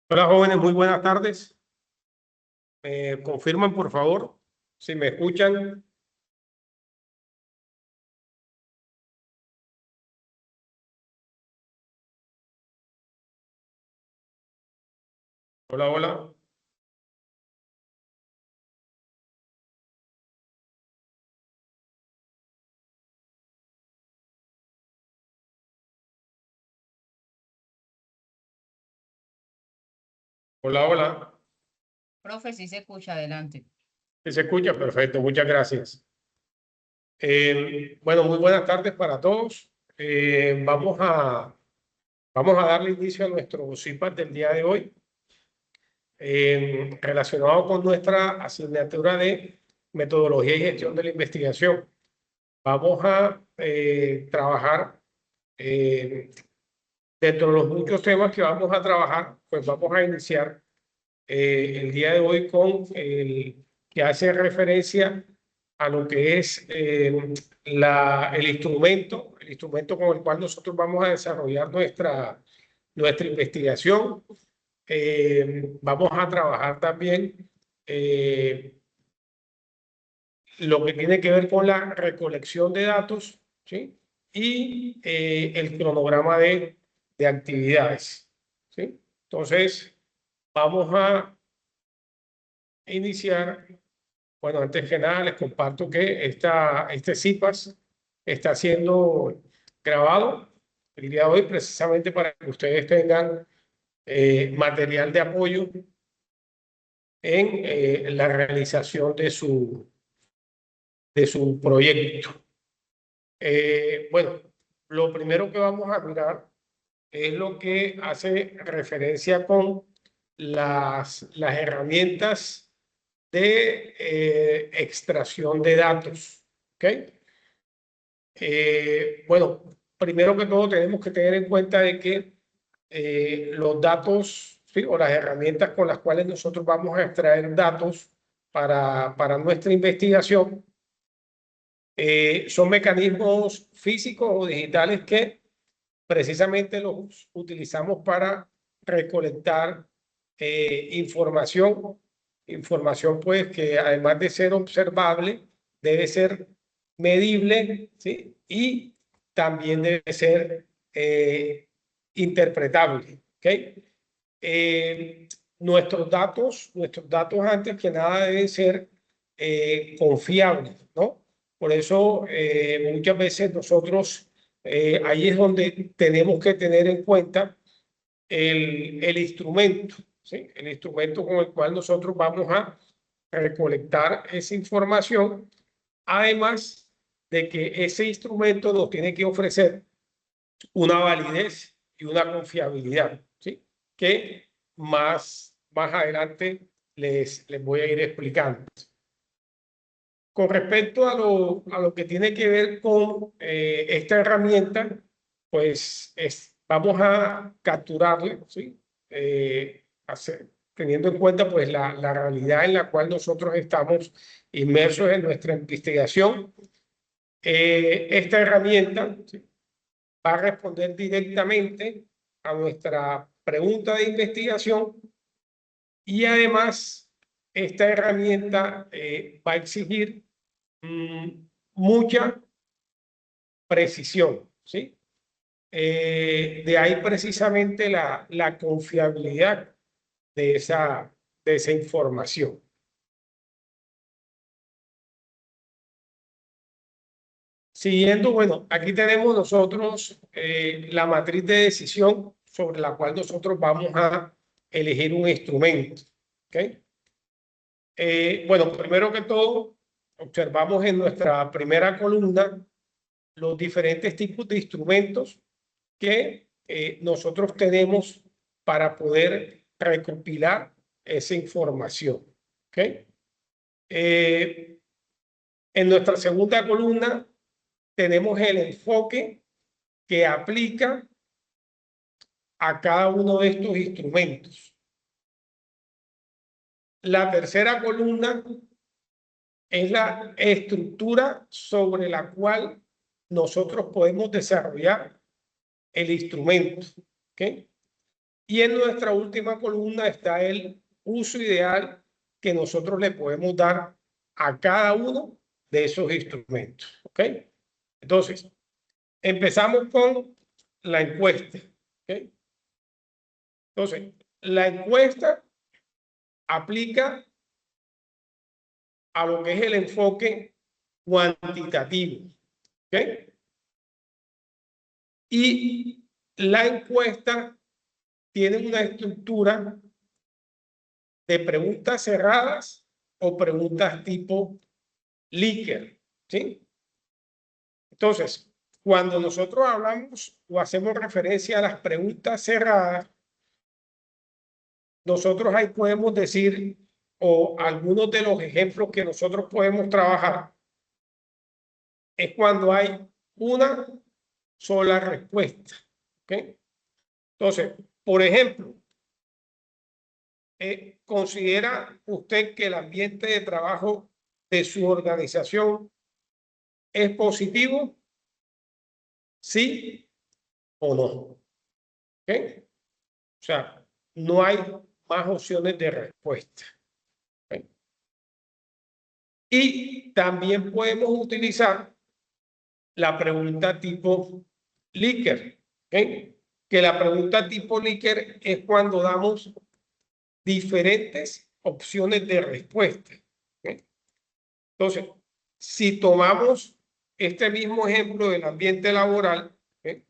Hola jóvenes, muy buenas tardes. ¿Me confirman por favor si me escuchan? Hola, hola. Hola, hola. Profe, sí se escucha adelante. ¿Sí se escucha? Perfecto, muchas gracias. Bueno, muy buenas tardes para todos. Vamos a darle inicio a nuestro CIPAT del día de hoy, relacionado con nuestra asignatura de metodología y gestión de la investigación. Vamos a trabajar dentro de los muchos temas que vamos a trabajar, pues vamos a iniciar el día de hoy con el que hace referencia a lo que es el instrumento con el cual nosotros vamos a desarrollar nuestra investigación. Vamos a trabajar también lo que tiene que ver con la recolección de datos, ¿sí? Y el cronograma de actividades, ¿sí? Entonces, vamos a iniciar. Bueno, antes que nada les comparto que este CIPAS está siendo grabado el día de hoy precisamente para que ustedes tengan material de apoyo en la realización de su proyecto. Bueno, lo primero que vamos a mirar es lo que hace referencia con las herramientas de extracción de datos. ¿Ok? Bueno, primero que todo tenemos que tener en cuenta de que los datos, ¿sí? O las herramientas con las cuales nosotros vamos a extraer datos para nuestra investigación son mecanismos físicos o digitales que precisamente los utilizamos para recolectar información pues que además de ser observable, debe ser medible, ¿sí? Y también debe ser interpretable, ¿ok? Eh, nuestros datos antes que nada deben ser confiables, ¿no? Por eso muchas veces nosotros ahí es donde tenemos que tener en cuenta el instrumento, ¿sí? El instrumento con el cual nosotros vamos a recolectar esa información, además de que ese instrumento nos tiene que ofrecer una validez y una confiabilidad, ¿sí? Que más adelante les voy a ir explicando. Con respecto a lo que tiene que ver con esta herramienta, pues vamos a capturarla, ¿sí? Teniendo en cuenta pues la realidad en la cual nosotros estamos inmersos en nuestra investigación. Esta herramienta, ¿sí? Va a responder directamente a nuestra pregunta de investigación y además esta herramienta va a exigir mucha precisión, ¿sí? De ahí precisamente la confiabilidad de esa información. Siguiendo, bueno, aquí tenemos nosotros la matriz de decisión sobre la cual nosotros vamos a elegir un instrumento. ¿Ok? Bueno, primero que todo, observamos en nuestra primera columna los diferentes tipos de instrumentos que nosotros tenemos para poder recopilar esa información. ¿Ok? En nuestra segunda columna tenemos el enfoque que aplica a cada uno de estos instrumentos. La tercera columna es la estructura sobre la cual nosotros podemos desarrollar el instrumento. ¿Okay? Y en nuestra última columna está el uso ideal que nosotros le podemos dar a cada uno de esos instrumentos. ¿Ok? Entonces, empezamos con la encuesta. ¿Ok? Entonces, la encuesta aplica a lo que es el enfoque cuantitativo. ¿Ok? Y la encuesta tiene una estructura de preguntas cerradas o preguntas tipo Likert, ¿sí? Entonces, cuando nosotros hablamos o hacemos referencia a las preguntas cerradas, nosotros ahí podemos decir, o algunos de los ejemplos que nosotros podemos trabajar, es cuando hay una sola respuesta. ¿Ok? Entonces, por ejemplo, ¿considera usted que el ambiente de trabajo de su organización es positivo? ¿Sí o no? ¿Ok? O sea, no hay más opciones de respuesta. ¿Ok? Y también podemos utilizar la pregunta tipo Likert. ¿Ok? Que la pregunta tipo Likert es cuando damos diferentes opciones de respuesta. ¿Ok? Entonces, si tomamos este mismo ejemplo del ambiente laboral, ¿ok?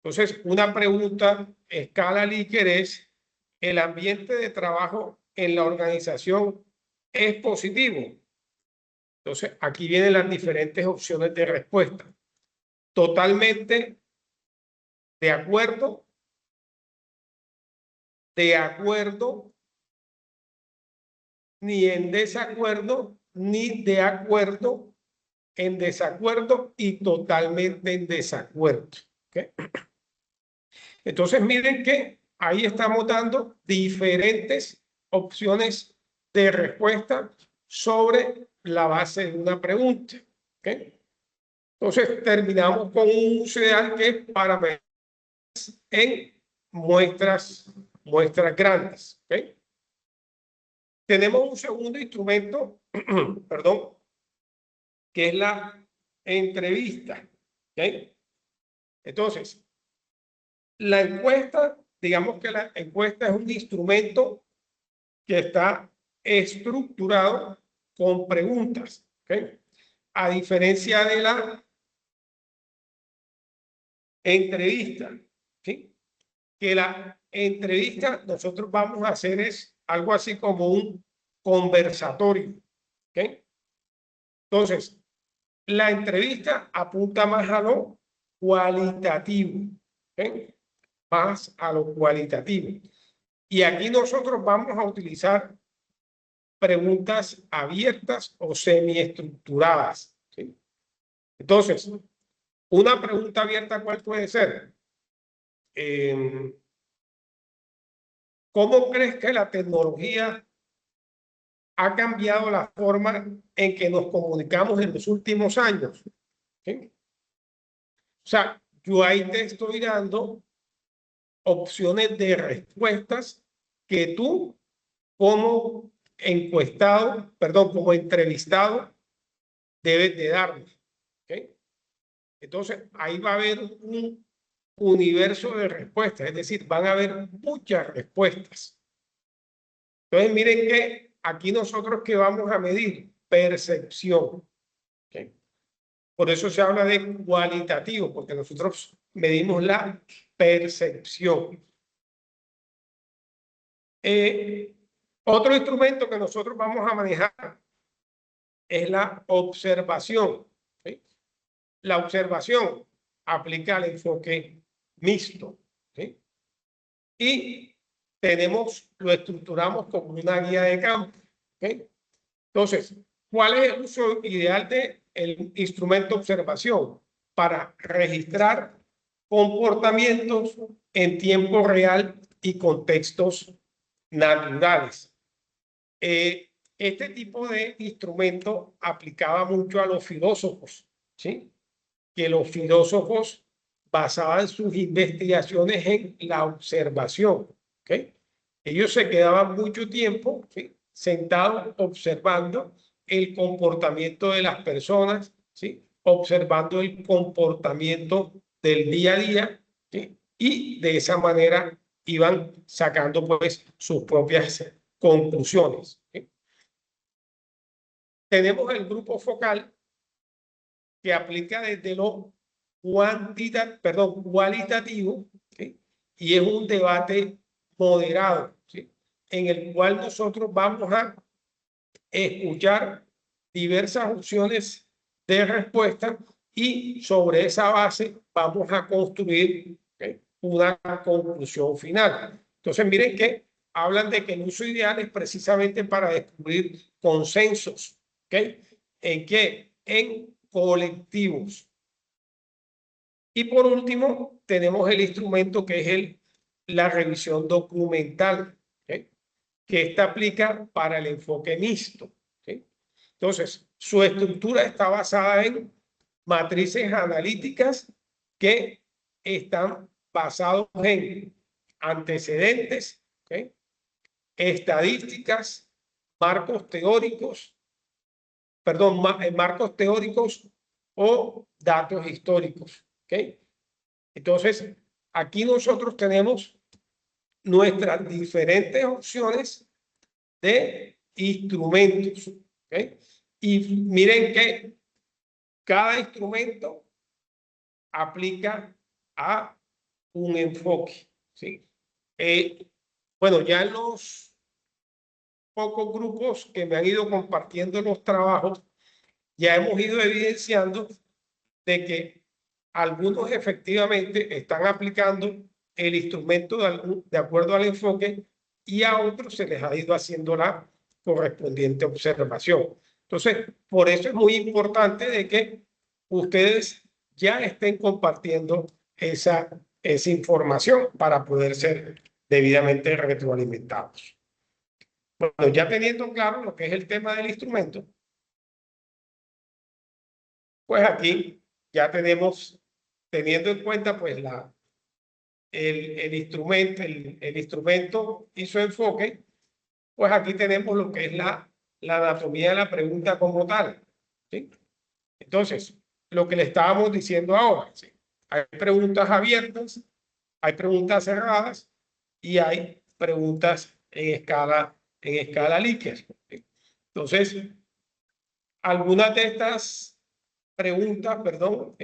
Entonces, una pregunta escala Likert es, ¿el ambiente de trabajo en la organización es positivo? Entonces, aquí vienen las diferentes opciones de respuesta. Totalmente de acuerdo, ni en desacuerdo, ni de acuerdo, en desacuerdo y totalmente en desacuerdo. ¿Okay? Entonces, miren que ahí estamos dando diferentes opciones de respuesta sobre la base de una pregunta. ¿Okay? Entonces, terminamos con un uso ideal que es para en muestras grandes. ¿Okay? Tenemos un segundo instrumento, perdón, que es la entrevista. ¿Okay? Entonces, la encuesta, digamos que la encuesta es un instrumento que está estructurado con preguntas. ¿Okay? A diferencia de la entrevista, ¿sí? Que la entrevista nosotros vamos a hacer es algo así como un conversatorio. ¿Okay? Entonces, la entrevista apunta más a lo cualitativo. ¿Okay? Más a lo cualitativo. Y aquí nosotros vamos a utilizar preguntas abiertas o semiestructuradas. ¿Sí? Entonces, una pregunta abierta, ¿cuál puede ser? ¿Cómo crees que la tecnología ha cambiado la forma en que nos comunicamos en los últimos años? ¿Sí? O sea, yo ahí te estoy dando opciones de respuestas que tú como encuestado, perdón, como entrevistado debes de darme. ¿Okay? Entonces, ahí va a haber un universo de respuestas, es decir, van a haber muchas respuestas. Entonces, miren que aquí nosotros que vamos a medir percepción. ¿Okay? Por eso se habla de cualitativo, porque nosotros medimos la percepción. Otro instrumento que nosotros vamos a manejar es la observación. ¿Sí? La observación aplica el enfoque mixto. ¿Sí? Y lo estructuramos como una guía de campo. ¿Okay? Entonces, ¿cuál es el uso ideal del instrumento observación? Para registrar comportamientos en tiempo real y contextos naturales. Este tipo de instrumento aplicaba mucho a los filósofos, ¿sí? Que los filósofos basaban sus investigaciones en la observación. ¿ok? Ellos se quedaban mucho tiempo, ¿sí?, sentados observando el comportamiento de las personas, ¿sí?, observando el comportamiento del día a día, ¿sí?, y de esa manera iban sacando pues sus propias conclusiones, ¿sí? Tenemos el grupo focal que aplica desde lo cualitativo, ¿sí?, y es un debate moderado, ¿sí?, en el cual nosotros vamos a escuchar diversas opciones de respuesta y sobre esa base vamos a construir, ¿okay?, una conclusión final. Entonces, miren que hablan de que el uso ideal es precisamente para descubrir consensos, ¿okay? ¿En qué? En colectivos. Y por último, tenemos el instrumento que es la revisión documental, ¿okay?, que esta aplica para el enfoque mixto, ¿sí? Entonces, su estructura está basada en matrices analíticas que están basados en antecedentes, ¿okay?, estadísticas, marcos teóricos, perdón, marcos teóricos o datos históricos, ¿okay? Entonces, aquí nosotros tenemos nuestras diferentes opciones de instrumentos, ¿okay? Y miren que cada instrumento aplica a un enfoque, ¿sí? Bueno, ya en los pocos grupos que me han ido compartiendo los trabajos, ya hemos ido evidenciando de que algunos efectivamente están aplicando el instrumento de acuerdo al enfoque y a otros se les ha ido haciendo la correspondiente observación. Entonces, por eso es muy importante de que ustedes ya estén compartiendo esa información para poder ser debidamente retroalimentados. Bueno, ya teniendo claro lo que es el tema del instrumento, pues aquí ya tenemos, teniendo en cuenta pues el instrumento y su enfoque, pues aquí tenemos lo que es la anatomía de la pregunta como tal, ¿sí? Entonces, lo que le estábamos diciendo ahora, ¿sí?, hay preguntas abiertas, hay preguntas cerradas y hay preguntas en escala Likert, ¿sí? Entonces, algunas de estas preguntas, perdón,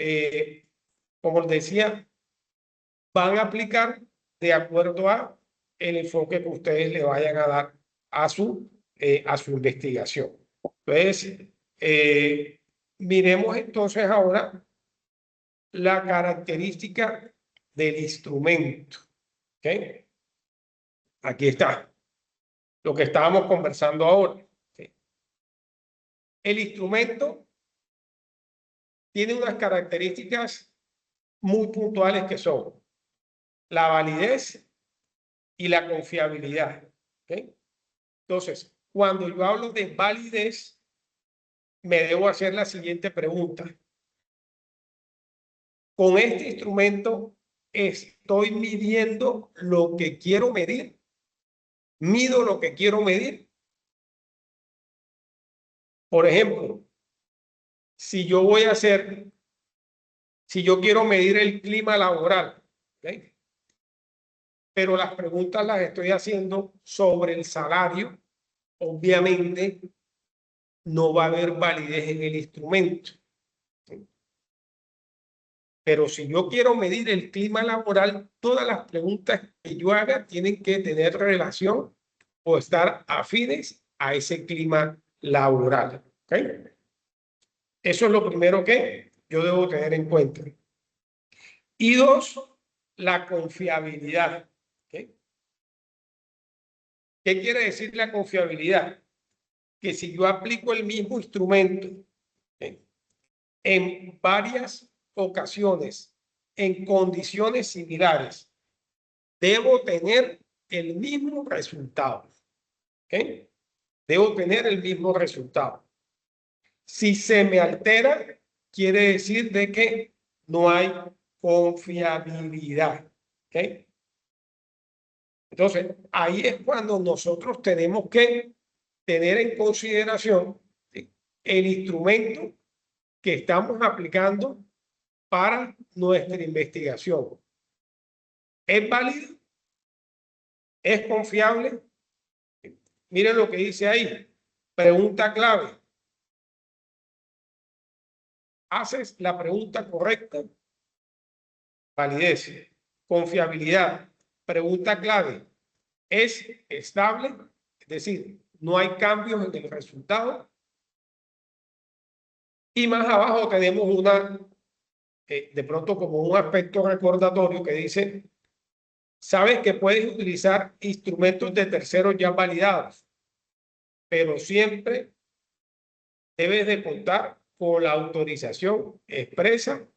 como les decía, van a aplicar de acuerdo a el enfoque que ustedes le vayan a dar a su investigación. Entonces, miremos entonces ahora la característica del instrumento, ¿okay? Aquí está lo que estábamos conversando ahora, ¿sí? El instrumento tiene unas características muy puntuales que son la validez y la confiabilidad, ¿okay? Entonces, cuando yo hablo de validez, me debo hacer la siguiente pregunta. Con este instrumento, ¿estoy midiendo lo que quiero medir? ¿Mido lo que quiero medir? Por ejemplo, si yo quiero medir el clima laboral, ¿okay?, pero las preguntas las estoy haciendo sobre el salario, obviamente no va a haber validez en el instrumento. Pero si yo quiero medir el clima laboral, todas las preguntas que yo haga tienen que tener relación o estar afines a ese clima laboral, ¿okay? Eso es lo primero que yo debo tener en cuenta. Y dos, la confiabilidad, ¿okay? ¿Qué quiere decir la confiabilidad? Que si yo aplico el mismo instrumento, ¿okay?, en varias ocasiones, en condiciones similares, debo tener el mismo resultado, ¿okay? Debo tener el mismo resultado. Si se me altera, quiere decir de que no hay confiabilidad, ¿okay? Entonces, ahí es cuando nosotros tenemos que tener en consideración, ¿sí?, el instrumento que estamos aplicando para nuestra investigación. ¿Es válido? ¿Es confiable? Miren lo que dice ahí. Pregunta clave. ¿Haces la pregunta correcta? Validez. Confiabilidad. Pregunta clave. ¿Es estable? Es decir, no hay cambios en el resultado. Y más abajo tenemos una, de pronto como un aspecto recordatorio que dice, sabes que puedes utilizar instrumentos de terceros ya validados, pero siempre debes de contar con la autorización expresa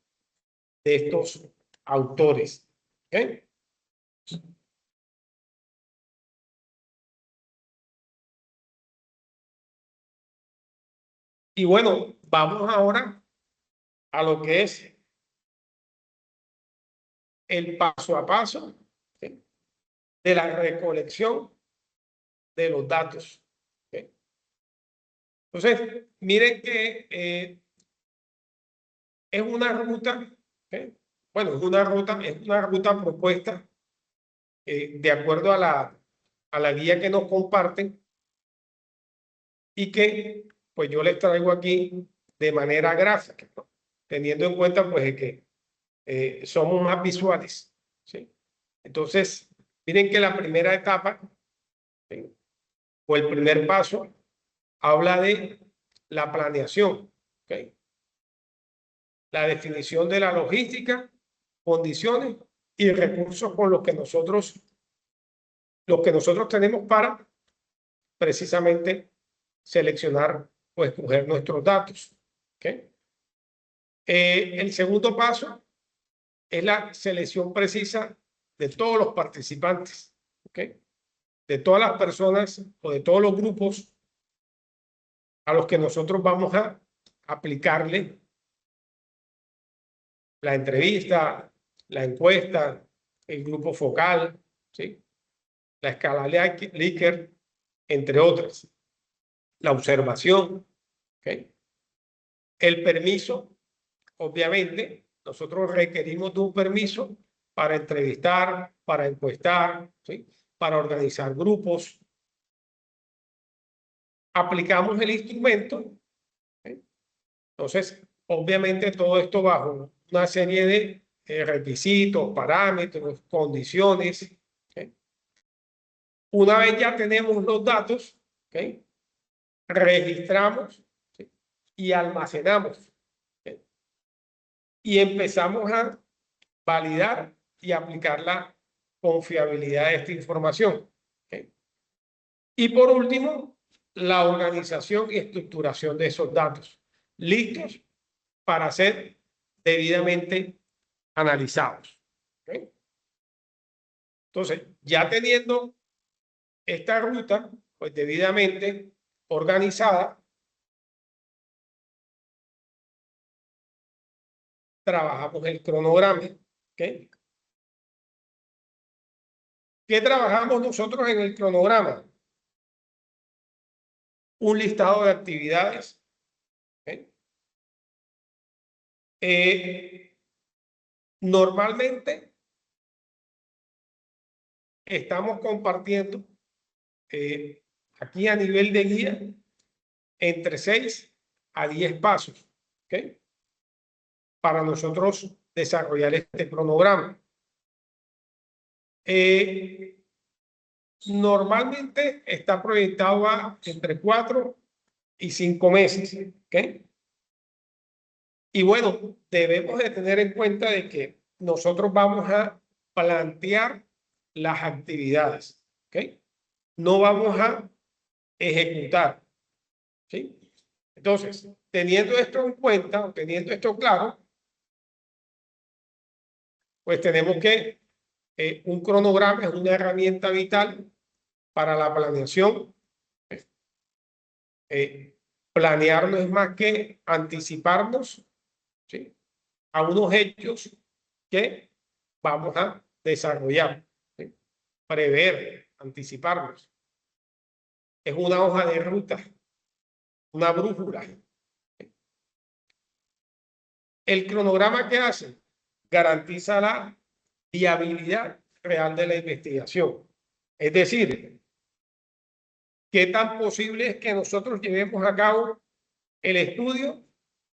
de estos autores. ¿Okay? Y bueno, vamos ahora a lo que es el paso a paso, ¿sí?, de la recolección de los datos. ¿Okay? Entonces, miren que es una ruta, ¿okay?, bueno, es una ruta propuesta de acuerdo a la guía que nos comparten y que pues yo les traigo aquí de manera gráfica, ¿no?, teniendo en cuenta pues que somos más visuales, ¿sí? Entonces, miren que la primera etapa, ¿sí?, o el primer paso habla de la planeación, ¿okay?, la definición de la logística, condiciones y recursos con los que nosotros tenemos para precisamente seleccionar o escoger nuestros datos. ¿Okay? El segundo paso es la selección precisa de todos los participantes, ¿okay?, de todas las personas o de todos los grupos a los que nosotros vamos a aplicarle la entrevista, la encuesta, el grupo focal, ¿sí?, la escala Likert, entre otras, la observación, ¿okay?, el permiso. Obviamente, nosotros requerimos de un permiso para entrevistar, para encuestar, ¿sí?, para organizar grupos. Aplicamos el instrumento, ¿sí? Entonces, obviamente todo esto bajo una serie de requisitos, parámetros, condiciones. ¿Sí? Una vez ya tenemos los datos, ¿sí?, registramos, ¿sí?, y almacenamos, ¿sí?, y empezamos a validar y aplicar la confiabilidad de esta información. ¿Okay? Y por último, la organización y estructuración de esos datos, listos para ser debidamente analizados. ¿Okay? Entonces, ya teniendo esta ruta pues debidamente organizada, trabajamos el cronograma. ¿Okay? ¿Qué trabajamos nosotros en el cronograma? Un listado de actividades. ¿Okay? Normalmente estamos compartiendo aquí a nivel de guía entre 6 a 10 pasos, ¿okay?, para nosotros desarrollar este cronograma. Normalmente está proyectado a entre 4 y 5 meses. ¿Okay? Y bueno, debemos de tener en cuenta de que nosotros vamos a plantear las actividades. ¿Okay? No vamos a ejecutar. ¿Sí? Entonces, teniendo esto en cuenta, teniendo esto claro, pues tenemos que un cronograma es una herramienta vital para la planeación. Planear no es más que anticiparnos, ¿sí?, a unos hechos que vamos a desarrollar. ¿Sí? prever, anticiparnos. Es una hoja de ruta, una brújula. El cronograma que hace garantiza la viabilidad real de la investigación. Es decir, qué tan posible es que nosotros llevemos a cabo el estudio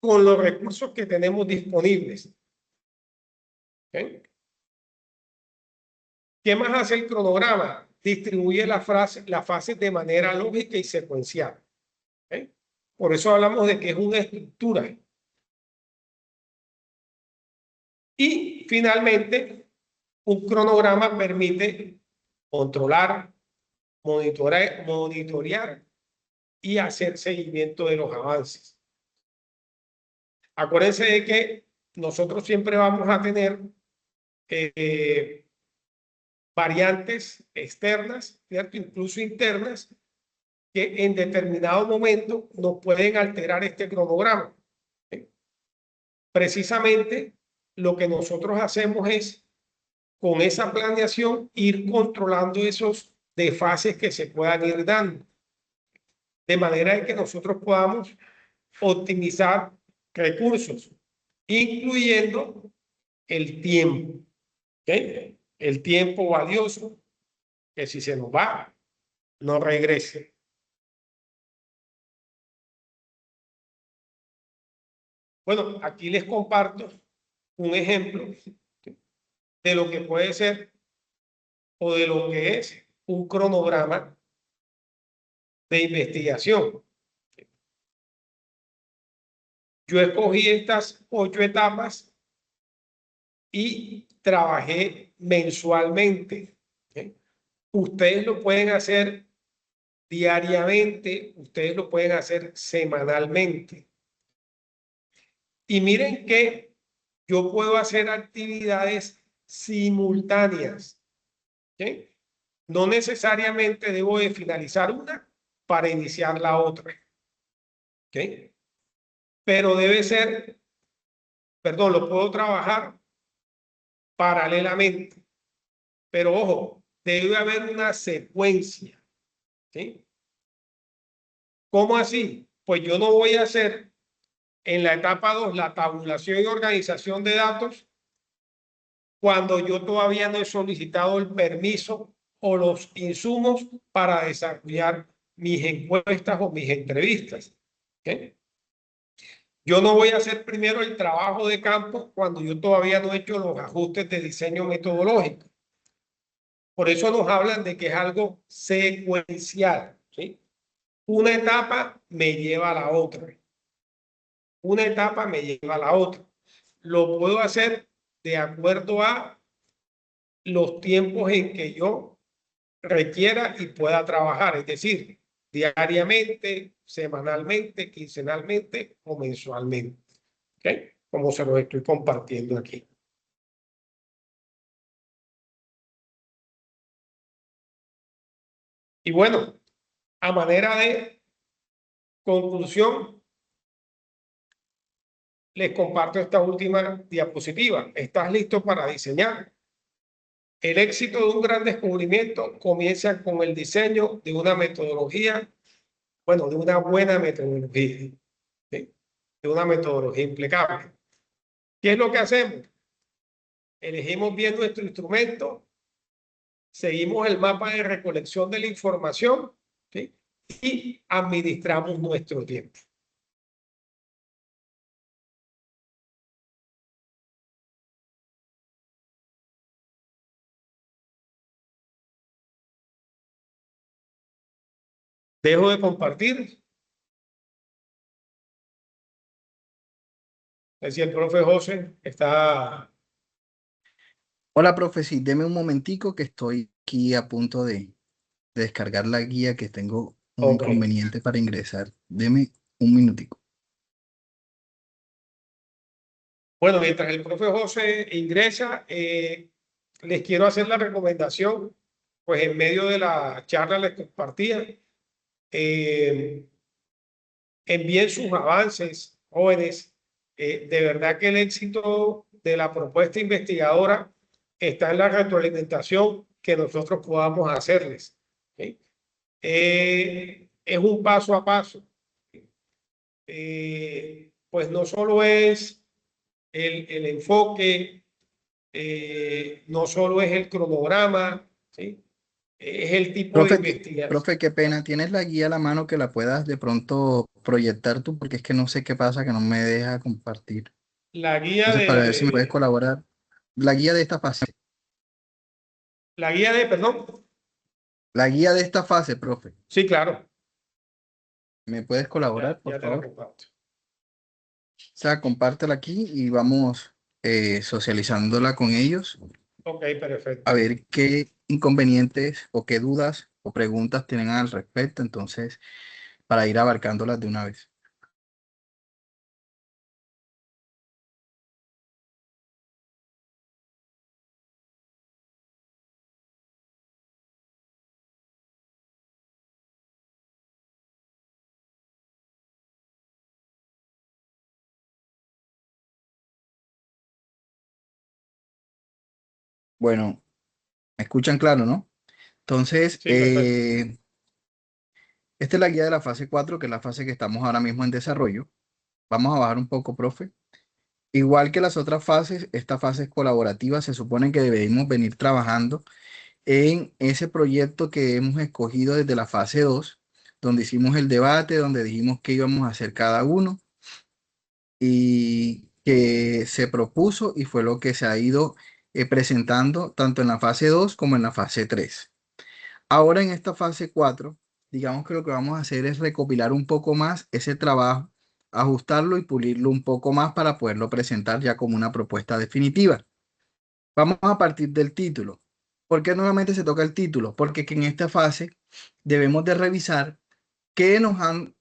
con los recursos que tenemos disponibles. ¿Okay? ¿Qué más hace el cronograma? Distribuye las fases de manera lógica y secuencial. ¿Okay? Por eso hablamos de que es una estructura. Y finalmente, un cronograma permite controlar, monitorear y hacer seguimiento de los avances. Acuérdense de que nosotros siempre vamos a tener variantes externas, ¿cierto? Incluso internas, que en determinado momento nos pueden alterar este cronograma. ¿Sí? Precisamente lo que nosotros hacemos es, con esa planeación, ir controlando esos desfases que se puedan ir dando, de manera que nosotros podamos optimizar recursos, incluyendo el tiempo. ¿Okay? El tiempo valioso, que si se nos va, no regrese. Bueno, aquí les comparto un ejemplo de lo que puede ser o de lo que es un cronograma de investigación. Yo escogí estas 8 etapas y trabajé mensualmente. ¿Okay? Ustedes lo pueden hacer diariamente, ustedes lo pueden hacer semanalmente. Y miren que yo puedo hacer actividades simultáneas. ¿Okay? No necesariamente debo de finalizar una para iniciar la otra. ¿Okay? Pero debe ser, perdón, lo puedo trabajar paralelamente. Pero ojo, debe haber una secuencia. ¿Sí? ¿Cómo así? Pues yo no voy a hacer en la etapa 2 la tabulación y organización de datos cuando yo todavía no he solicitado el permiso o los insumos para desarrollar mis encuestas o mis entrevistas. ¿Okay? Yo no voy a hacer primero el trabajo de campo cuando yo todavía no he hecho los ajustes de diseño metodológico. Por eso nos hablan de que es algo secuencial. ¿Sí? Una etapa me lleva a la otra. Una etapa me lleva a la otra. Lo puedo hacer de acuerdo a los tiempos en que yo requiera y pueda trabajar, es decir, diariamente, semanalmente, quincenalmente o mensualmente. ¿Okay? Como se lo estoy compartiendo aquí. Y bueno, a manera de conclusión, les comparto esta última diapositiva. ¿Estás listo para diseñar? El éxito de un gran descubrimiento comienza con el diseño de una metodología, bueno, de una buena metodología, ¿sí? De una metodología impecable. ¿Qué es lo que hacemos? Elegimos bien nuestro instrumento, seguimos el mapa de recolección de la información, ¿sí? Y administramos nuestro tiempo. Dejo de compartir. Decía el profe José, está... Hola, profe, sí, deme un momentico que estoy aquí a punto de descargar la guía que tengo un Ok. inconveniente para ingresar. Deme un minutico. Bueno, mientras el profe José ingresa, les quiero hacer la recomendación, pues en medio de la charla les compartía, envíen sus avances, jóvenes. De verdad que el éxito de la propuesta investigadora está en la retroalimentación que nosotros podamos hacerles. ¿Sí? Es un paso a paso. Pues no solo es el enfoque, no solo es el cronograma, ¿sí? Es el tipo de investigación. Profe, qué pena. ¿Tienes la guía a la mano que la puedas de pronto proyectar tú? Porque es que no sé qué pasa, que no me deja compartir. La guía Entonces, para ver si me puedes de, colaborar. La guía de esta fase. la guía de, perdón. La guía de esta fase, profe. Sí, claro. ¿Me puedes colaborar, por Ya te la favor? comparto. O sea, compártela aquí y vamos socializándola con ellos Ok, a perfecto. ver qué inconvenientes o qué dudas o preguntas tienen al respecto. Entonces, para ir abarcándolas de una vez. Bueno, me escuchan claro, ¿no? Entonces, Sí, perfecto. esta es la guía de la fase 4, que es la fase que estamos ahora mismo en desarrollo. Vamos a bajar un poco, profe. Igual que las otras fases, esta fase es colaborativa. Se supone que debemos venir trabajando en ese proyecto que hemos escogido desde la fase 2, donde hicimos el debate, donde dijimos qué íbamos a hacer cada uno y que se propuso y fue lo que se ha ido presentando tanto en la fase 2 como en la fase 3. Ahora en esta fase 4, digamos que lo que vamos a hacer es recopilar un poco más ese trabajo, ajustarlo y pulirlo un poco más para poderlo presentar ya como una propuesta definitiva. Vamos a partir del título. ¿Por qué nuevamente se toca el título? Porque que en esta fase debemos de revisar qué nos han,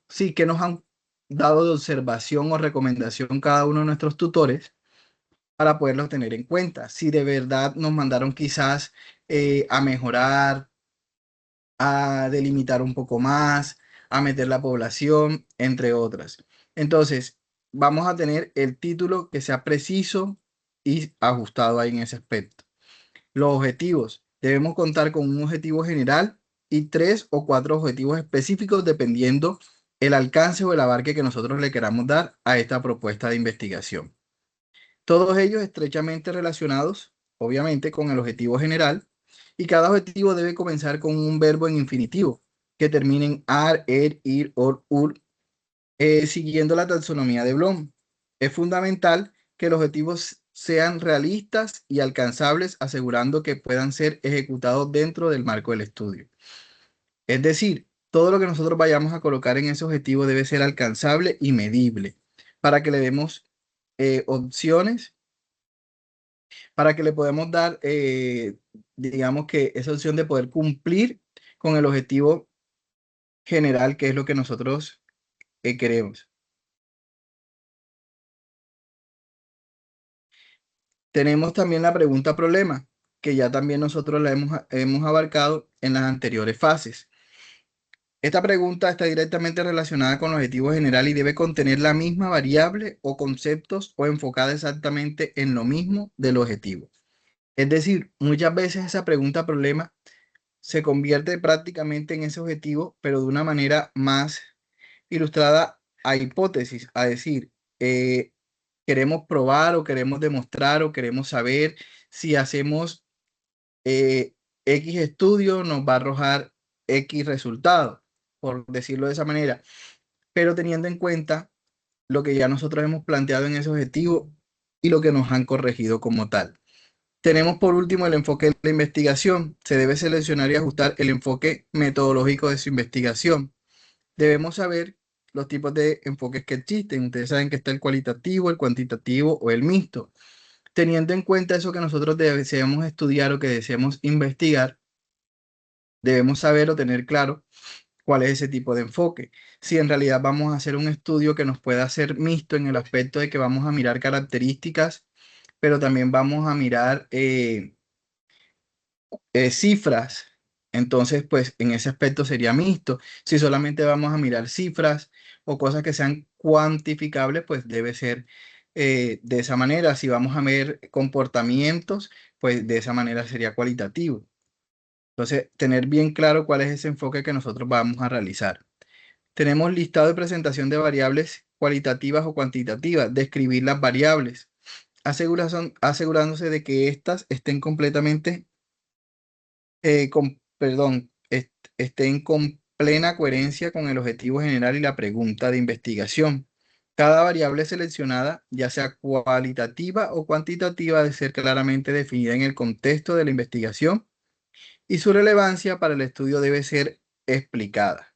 sí, qué nos han dado de observación o recomendación cada uno de nuestros tutores para poderlos tener en cuenta. Si de verdad nos mandaron quizás a mejorar, a delimitar un poco más, a meter la población, entre otras. Entonces, vamos a tener el título que sea preciso y ajustado ahí en ese aspecto. Los objetivos. Debemos contar con un objetivo general y 3 o 4 objetivos específicos dependiendo el alcance o el abarque que nosotros le queramos dar a esta propuesta de investigación. Todos ellos estrechamente relacionados, obviamente, con el objetivo general, y cada objetivo debe comenzar con un verbo en infinitivo que termine en ar, er, ir, or, ur, siguiendo la taxonomía de Bloom. Es fundamental que los objetivos sean realistas y alcanzables, asegurando que puedan ser ejecutados dentro del marco del estudio. Es decir, todo lo que nosotros vayamos a colocar en ese objetivo debe ser alcanzable y medible para que le demos opciones, para que le podamos dar, digamos que esa opción de poder cumplir con el objetivo general, que es lo que nosotros queremos. Tenemos también la pregunta problema, que ya también nosotros la hemos abarcado en las anteriores fases. Esta pregunta está directamente relacionada con el objetivo general y debe contener la misma variable o conceptos o enfocada exactamente en lo mismo del objetivo. Es decir, muchas veces esa pregunta problema se convierte prácticamente en ese objetivo, pero de una manera más ilustrada a hipótesis, a decir, queremos probar o queremos demostrar o queremos saber si hacemos eh, X estudio nos va a arrojar X resultado, por decirlo de esa manera, pero teniendo en cuenta lo que ya nosotros hemos planteado en ese objetivo y lo que nos han corregido como tal. Tenemos por último el enfoque de la investigación. Se debe seleccionar y ajustar el enfoque metodológico de su investigación. Debemos saber los tipos de enfoques que existen. Ustedes saben que está el cualitativo, el cuantitativo o el mixto. Teniendo en cuenta eso que nosotros deseamos estudiar o que deseamos investigar, debemos saber o tener claro cuál es ese tipo de enfoque. Si en realidad vamos a hacer un estudio que nos pueda hacer mixto en el aspecto de que vamos a mirar características, pero también vamos a mirar cifras. Entonces, pues en ese aspecto sería mixto. Si solamente vamos a mirar cifras o cosas que sean cuantificables, pues debe ser de esa manera. Si vamos a ver comportamientos, pues de esa manera sería cualitativo. Entonces, tener bien claro cuál es ese enfoque que nosotros vamos a realizar. Tenemos listado de presentación de variables cualitativas o cuantitativas, describir las variables, asegurándose de que éstas estén completamente, estén con plena coherencia con el objetivo general y la pregunta de investigación. Cada variable seleccionada, ya sea cualitativa o cuantitativa, debe ser claramente definida en el contexto de la investigación y su relevancia para el estudio debe ser explicada.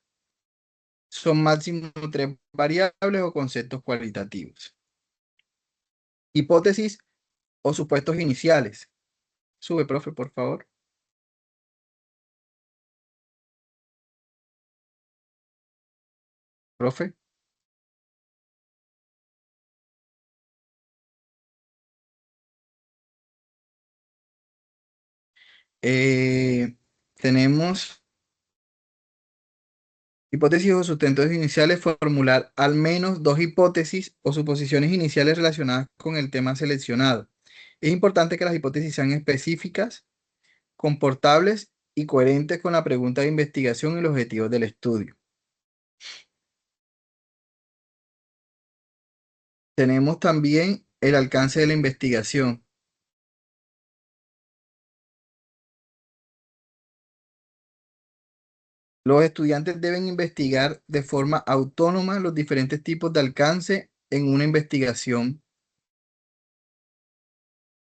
Son máximo 3 variables o conceptos cualitativos. Hipótesis o supuestos iniciales. Sube, profe, por favor. Profe. Tenemos hipótesis o sustentos iniciales, formular al menos 2 hipótesis o suposiciones iniciales relacionadas con el tema seleccionado. Es importante que las hipótesis sean específicas, comportables y coherentes con la pregunta de investigación y los objetivos del estudio. Tenemos también el alcance de la investigación. Los estudiantes deben investigar de forma autónoma los diferentes tipos de alcance en una investigación.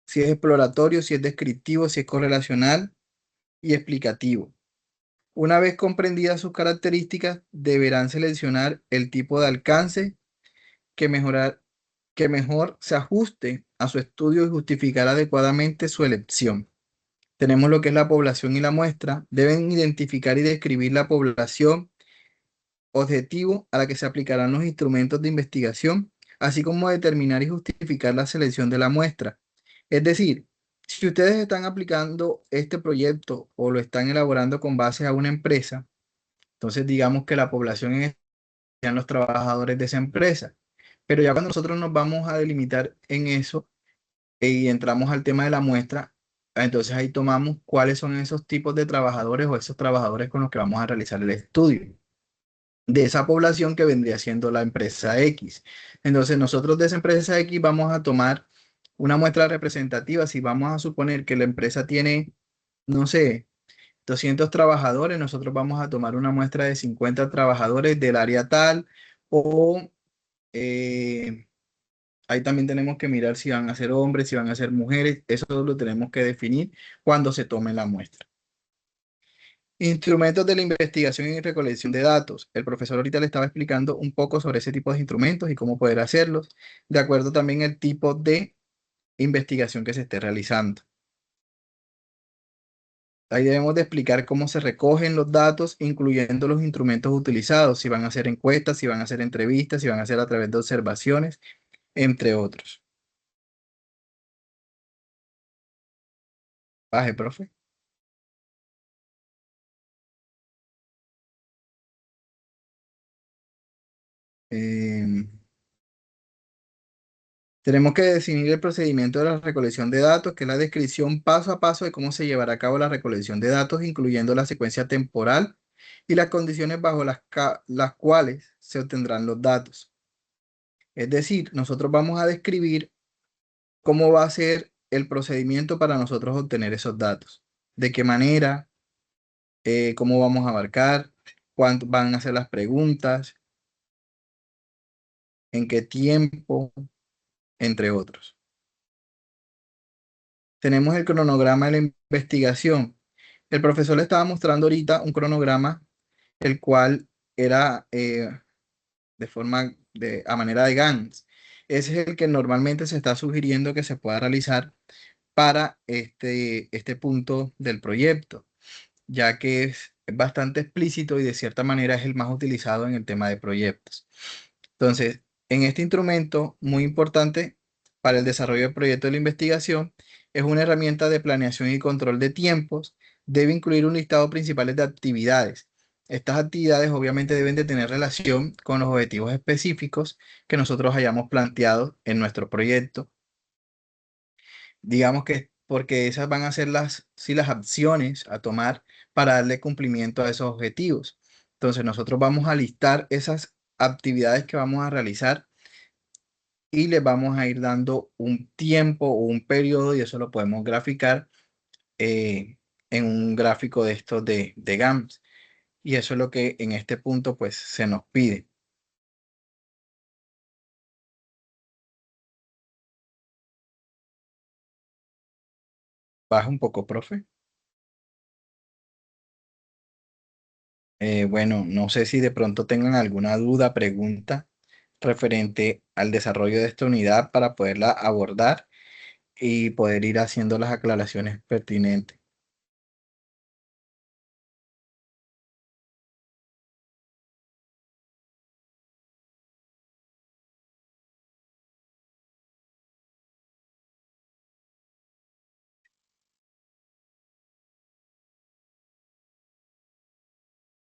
Si es exploratorio, si es descriptivo, si es correlacional y explicativo. Una vez comprendidas sus características, deberán seleccionar el tipo de alcance que mejor se ajuste a su estudio y justificar adecuadamente su elección. Tenemos lo que es la población y la muestra. Deben identificar y describir la población objetivo a la que se aplicarán los instrumentos de investigación, así como determinar y justificar la selección de la muestra. Es decir, si ustedes están aplicando este proyecto o lo están elaborando con base a una empresa, entonces digamos que la población sean los trabajadores de esa empresa. Pero ya cuando nosotros nos vamos a delimitar en eso y entramos al tema de la muestra, entonces ahí tomamos cuáles son esos tipos de trabajadores o esos trabajadores con los que vamos a realizar el estudio de esa población que vendría siendo la empresa X. Entonces nosotros de esa empresa X vamos a tomar una muestra representativa. Si vamos a suponer que la empresa tiene, no sé, 200 trabajadores, nosotros vamos a tomar una muestra de 50 trabajadores del área tal o ahí también tenemos que mirar si van a ser hombres, si van a ser mujeres. Eso lo tenemos que definir cuando se tome la muestra. Instrumentos de la investigación y recolección de datos. El profesor ahorita le estaba explicando un poco sobre ese tipo de instrumentos y cómo poder hacerlos, de acuerdo también al tipo de investigación que se esté realizando. Ahí debemos de explicar cómo se recogen los datos, incluyendo los instrumentos utilizados, si van a ser encuestas, si van a ser entrevistas, si van a ser a través de observaciones, entre otros. Baje, profe. Tenemos que definir el procedimiento de la recolección de datos, que es la descripción paso a paso de cómo se llevará a cabo la recolección de datos, incluyendo la secuencia temporal y las condiciones bajo las cuales se obtendrán los datos. Es decir, nosotros vamos a describir cómo va a ser el procedimiento para nosotros obtener esos datos. De qué manera, cómo vamos a abarcar, cuánto van a ser las preguntas, en qué tiempo, entre otros. Tenemos el cronograma de la investigación. El profesor le estaba mostrando ahorita un cronograma, el cual era a manera de Gantt. Ese es el que normalmente se está sugiriendo que se pueda realizar para este punto del proyecto, ya que es bastante explícito y de cierta manera es el más utilizado en el tema de proyectos. Entonces, en este instrumento muy importante para el desarrollo del proyecto de la investigación, es una herramienta de planeación y control de tiempos. Debe incluir un listado principal de actividades. Estas actividades obviamente deben de tener relación con los objetivos específicos que nosotros hayamos planteado en nuestro proyecto. Digamos que porque esas van a ser sí, las acciones a tomar para darle cumplimiento a esos objetivos. Entonces nosotros vamos a listar esas actividades que vamos a realizar y les vamos a ir dando un tiempo o un periodo y eso lo podemos graficar en un gráfico de estos de Gantt. Y eso es lo que en este punto pues se nos pide. Baja un poco, profe. Bueno, no sé si de pronto tengan alguna duda, pregunta referente al desarrollo de esta unidad para poderla abordar y poder ir haciendo las aclaraciones pertinentes.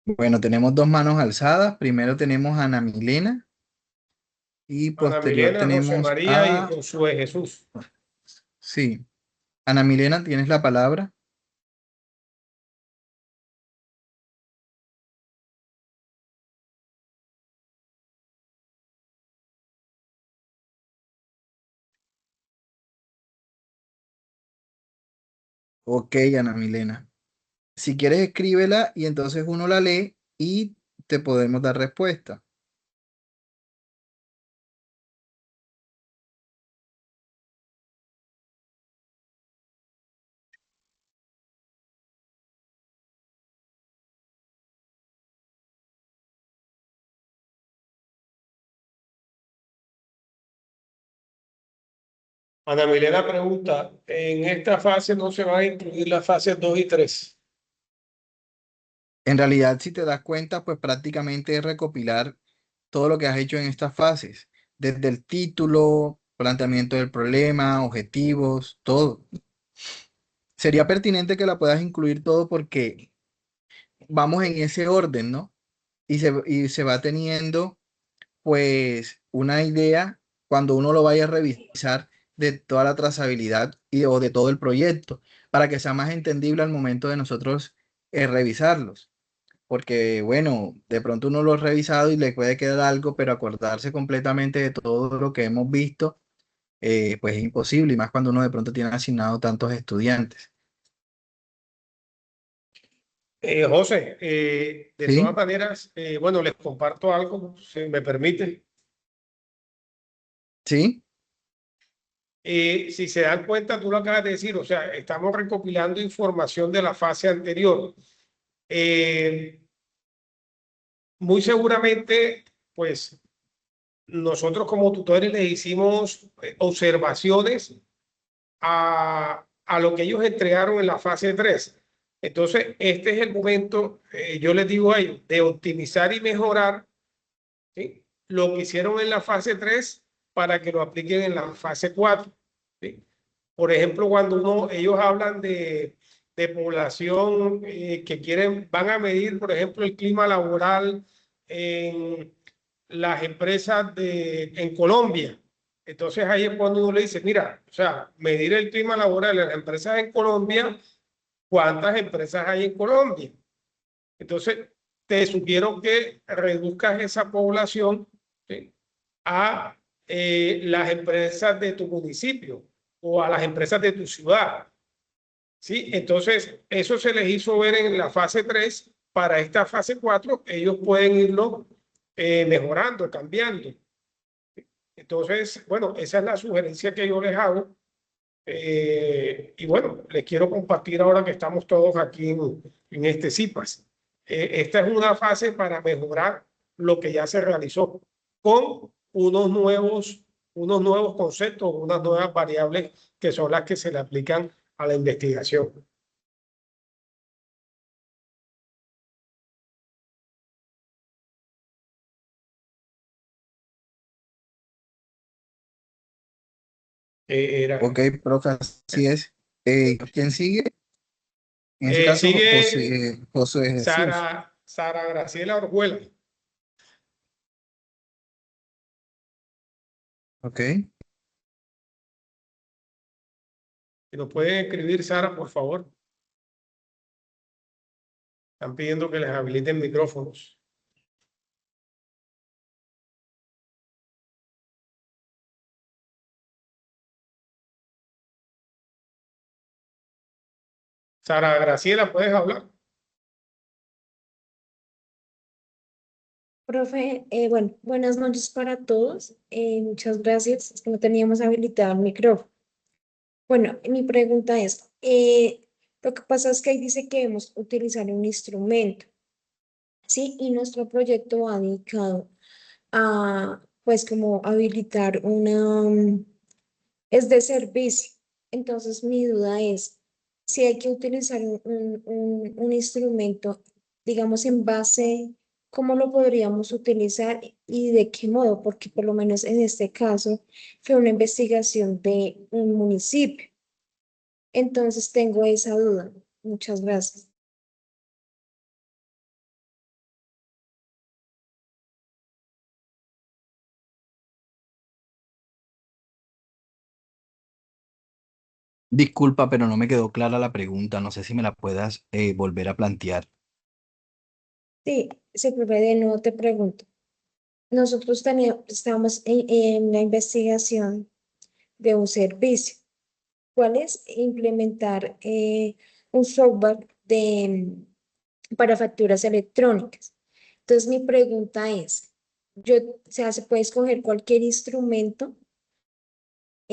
Bueno, tenemos dos manos alzadas. Primero tenemos a Ana Milena y Ana posterior Milena, José tenemos María y a... Josué Jesús. Sí, Ana Milena, tienes la palabra. Ok, Ana Milena. Si quieres, escríbela y entonces uno la lee y te podemos dar respuesta. Ana Milena pregunta, ¿en esta fase no se van a incluir las fases 2 y 3? En realidad, si te das cuenta, pues prácticamente es recopilar todo lo que has hecho en estas fases, desde el título, planteamiento del problema, objetivos, todo. Sería pertinente que la puedas incluir todo porque vamos en ese orden, ¿no? Y se va teniendo pues una idea cuando uno lo vaya a revisar de toda la trazabilidad o de todo el proyecto, para que sea más entendible al momento de nosotros revisarlos. Porque, bueno, de pronto uno lo ha revisado y le puede quedar algo, pero acordarse completamente de todo lo que hemos visto, pues es imposible, y más cuando uno de pronto tiene asignado tantos estudiantes. José, de todas ¿Sí? maneras, bueno, les comparto algo, si me permite. ¿Sí? Si se dan cuenta, tú lo acabas de decir, o sea, estamos recopilando información de la fase anterior. Eh, Muy seguramente, pues nosotros como tutores les hicimos observaciones a lo que ellos entregaron en la fase 3. Entonces, este es el momento, yo les digo a ellos, de optimizar y mejorar, ¿sí?, lo que hicieron en la fase 3 para que lo apliquen en la fase 4. ¿Sí? Por ejemplo, cuando ellos hablan de población que quieren, van a medir, por ejemplo, el clima laboral en las empresas en Colombia. Entonces ahí es cuando uno le dice, mira, o sea, medir el clima laboral en las empresas en Colombia, ¿cuántas empresas hay en Colombia? Entonces, te sugiero que reduzcas esa población, ¿sí?, a las empresas de tu municipio o a las empresas de tu ciudad. ¿Sí? Entonces, eso se les hizo ver en la fase 3. Para esta fase 4, ellos pueden irlo mejorando, cambiando. Entonces, bueno, esa es la sugerencia que yo les hago. Y bueno, les quiero compartir ahora que estamos todos aquí en este CIPAS. Esta es una fase para mejorar lo que ya se realizó con unos nuevos conceptos, unas nuevas variables que son las que se le aplican a la investigación. Era, Ok, profe, así es. ¿Quién sigue? En ese caso, sigue José, José Jesús. Sara Graciela Orjuela. Ok. Si nos pueden escribir, Sara, por favor. Están pidiendo que les habiliten micrófonos. Sara Graciela, ¿puedes hablar? Profe, bueno, buenas noches para todos. Muchas gracias. Es que no teníamos habilitado el micrófono. Bueno, mi pregunta es, lo que pasa es que ahí dice que debemos utilizar un instrumento, ¿sí? Y nuestro proyecto va dedicado a, pues, como habilitar es de servicio. Entonces, mi duda es si hay que utilizar un instrumento, digamos, en base, ¿cómo lo podríamos utilizar y de qué modo? Porque por lo menos en este caso fue una investigación de un municipio. Entonces, tengo esa duda. Muchas gracias. Disculpa, pero no me quedó clara la pregunta. No sé si me la puedas volver a plantear. Sí, se de nuevo te pregunto. Nosotros estamos en la investigación de un servicio. ¿Cuál es? Implementar un software para facturas electrónicas. Entonces, mi pregunta es, o sea, se puede escoger cualquier instrumento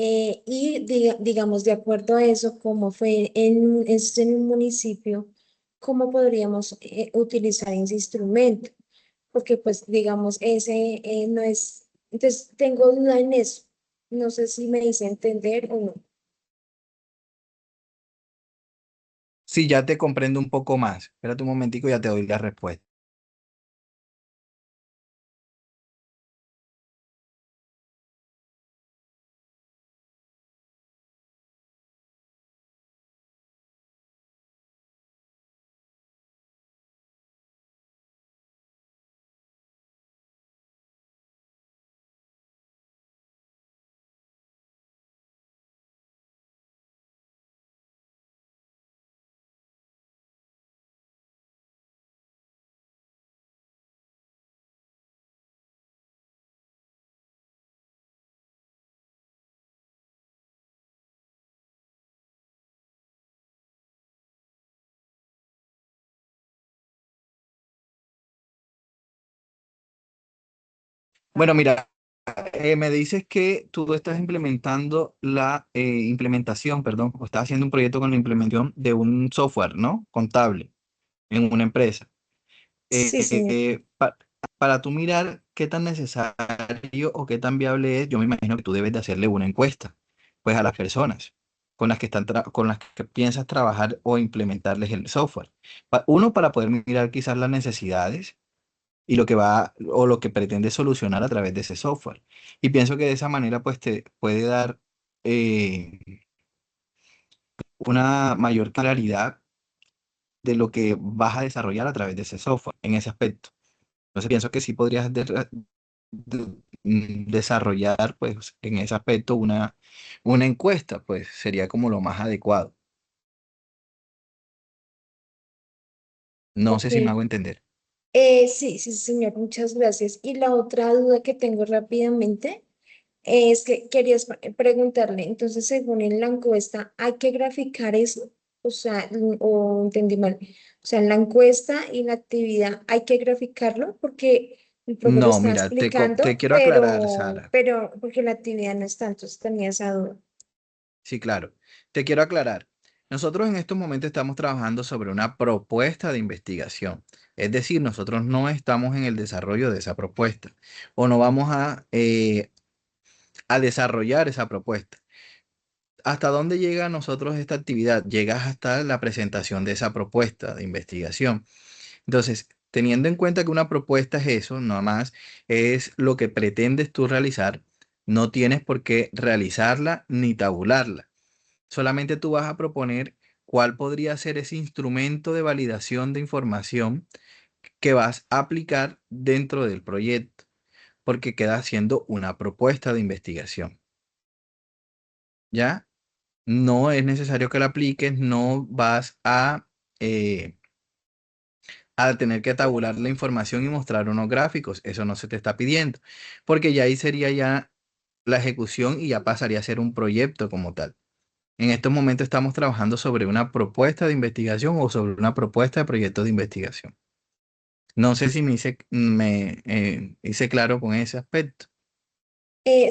y digamos, de acuerdo a eso, como fue en un municipio, ¿cómo podríamos utilizar ese instrumento? Porque pues digamos, ese no es, entonces tengo duda en eso. No sé si me hice entender o no. Sí, ya te comprendo un poco más. Espérate un momentico, ya te doy la respuesta. Bueno, mira, me dices que tú estás implementando la implementación, perdón, o estás haciendo un proyecto con la implementación de un software, ¿no? Contable en una empresa. Sí, señor. Para tú mirar qué tan necesario o qué tan viable es, yo me imagino que tú debes de hacerle una encuesta, pues a las personas con las que con las que piensas trabajar o implementarles el software. Uno, para poder mirar quizás las necesidades y lo que va o lo que pretende solucionar a través de ese software. Y pienso que de esa manera pues te puede dar eh, una mayor claridad de lo que vas a desarrollar a través de ese software en ese aspecto. Entonces pienso que sí podrías desarrollar pues en ese aspecto una encuesta, pues sería como lo más adecuado. No sé Ok. si me hago entender. Sí, sí, señor, muchas gracias. Y la otra duda que tengo rápidamente es que quería preguntarle, entonces, según en la encuesta, ¿hay que graficar eso? O sea, o entendí mal. O sea, en la encuesta y la actividad, ¿hay que graficarlo? Porque el profe lo No, está mira, te explicando, quiero aclarar, Sara. pero porque la actividad no está, entonces tenía esa duda. Sí, claro. Te quiero aclarar. Nosotros en estos momentos estamos trabajando sobre una propuesta de investigación. Es decir, nosotros no estamos en el desarrollo de esa propuesta o no vamos a desarrollar esa propuesta. ¿Hasta dónde llega a nosotros esta actividad? Llega hasta la presentación de esa propuesta de investigación. Entonces, teniendo en cuenta que una propuesta es eso, nada más es lo que pretendes tú realizar, no tienes por qué realizarla ni tabularla. Solamente tú vas a proponer cuál podría ser ese instrumento de validación de información que vas a aplicar dentro del proyecto, porque queda siendo una propuesta de investigación. ¿Ya? No es necesario que la apliques, no vas a tener que tabular la información y mostrar unos gráficos. Eso no se te está pidiendo, porque ya ahí sería ya la ejecución y ya pasaría a ser un proyecto como tal. En estos momentos estamos trabajando sobre una propuesta de investigación o sobre una propuesta de proyecto de investigación. No sé si hice claro con ese aspecto.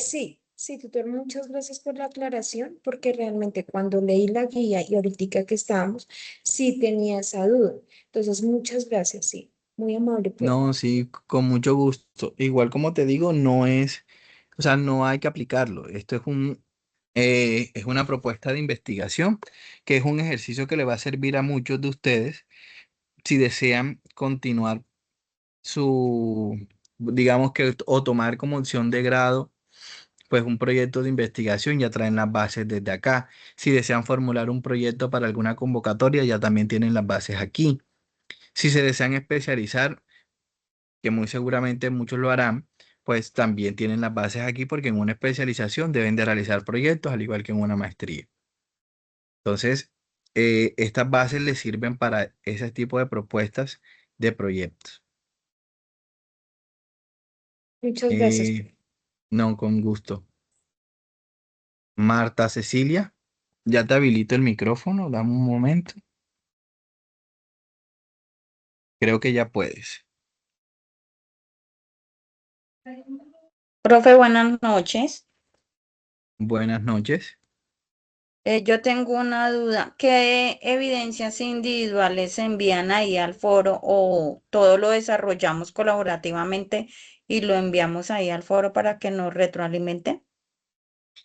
Sí, sí, tutor, muchas gracias por la aclaración, porque realmente cuando leí la guía y ahorita que estábamos, sí tenía esa duda. Entonces, muchas gracias, sí, muy amable, profe. No, sí, con mucho gusto. Igual como te digo, no es, o sea, no hay que aplicarlo. Esto es una propuesta de investigación, que es un ejercicio que le va a servir a muchos de ustedes si desean continuar digamos que, o tomar como opción de grado, pues un proyecto de investigación, ya traen las bases desde acá. Si desean formular un proyecto para alguna convocatoria, ya también tienen las bases aquí. Si se desean especializar, que muy seguramente muchos lo harán, pues también tienen las bases aquí porque en una especialización deben de realizar proyectos al igual que en una maestría. Entonces, estas bases les sirven para ese tipo de propuestas de proyectos. Muchas gracias. No, con gusto. Marta Cecilia, ya te habilito el micrófono, dame un momento. Creo que ya puedes. Profe, buenas noches. Buenas noches. Yo tengo una duda. ¿Qué evidencias individuales se envían ahí al foro o todo lo desarrollamos colaborativamente y lo enviamos ahí al foro para que nos retroalimente?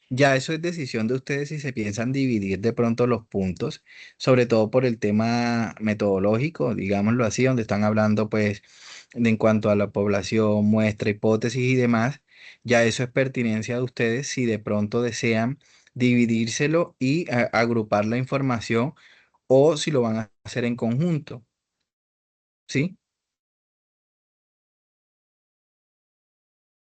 Ya eso es decisión de ustedes si se piensan dividir de pronto los puntos, sobre todo por el tema metodológico, digámoslo así, donde están hablando pues en cuanto a la población, muestra, hipótesis y demás. Ya eso es pertinencia de ustedes si de pronto desean dividírselo y agrupar la información o si lo van a hacer en conjunto, ¿sí?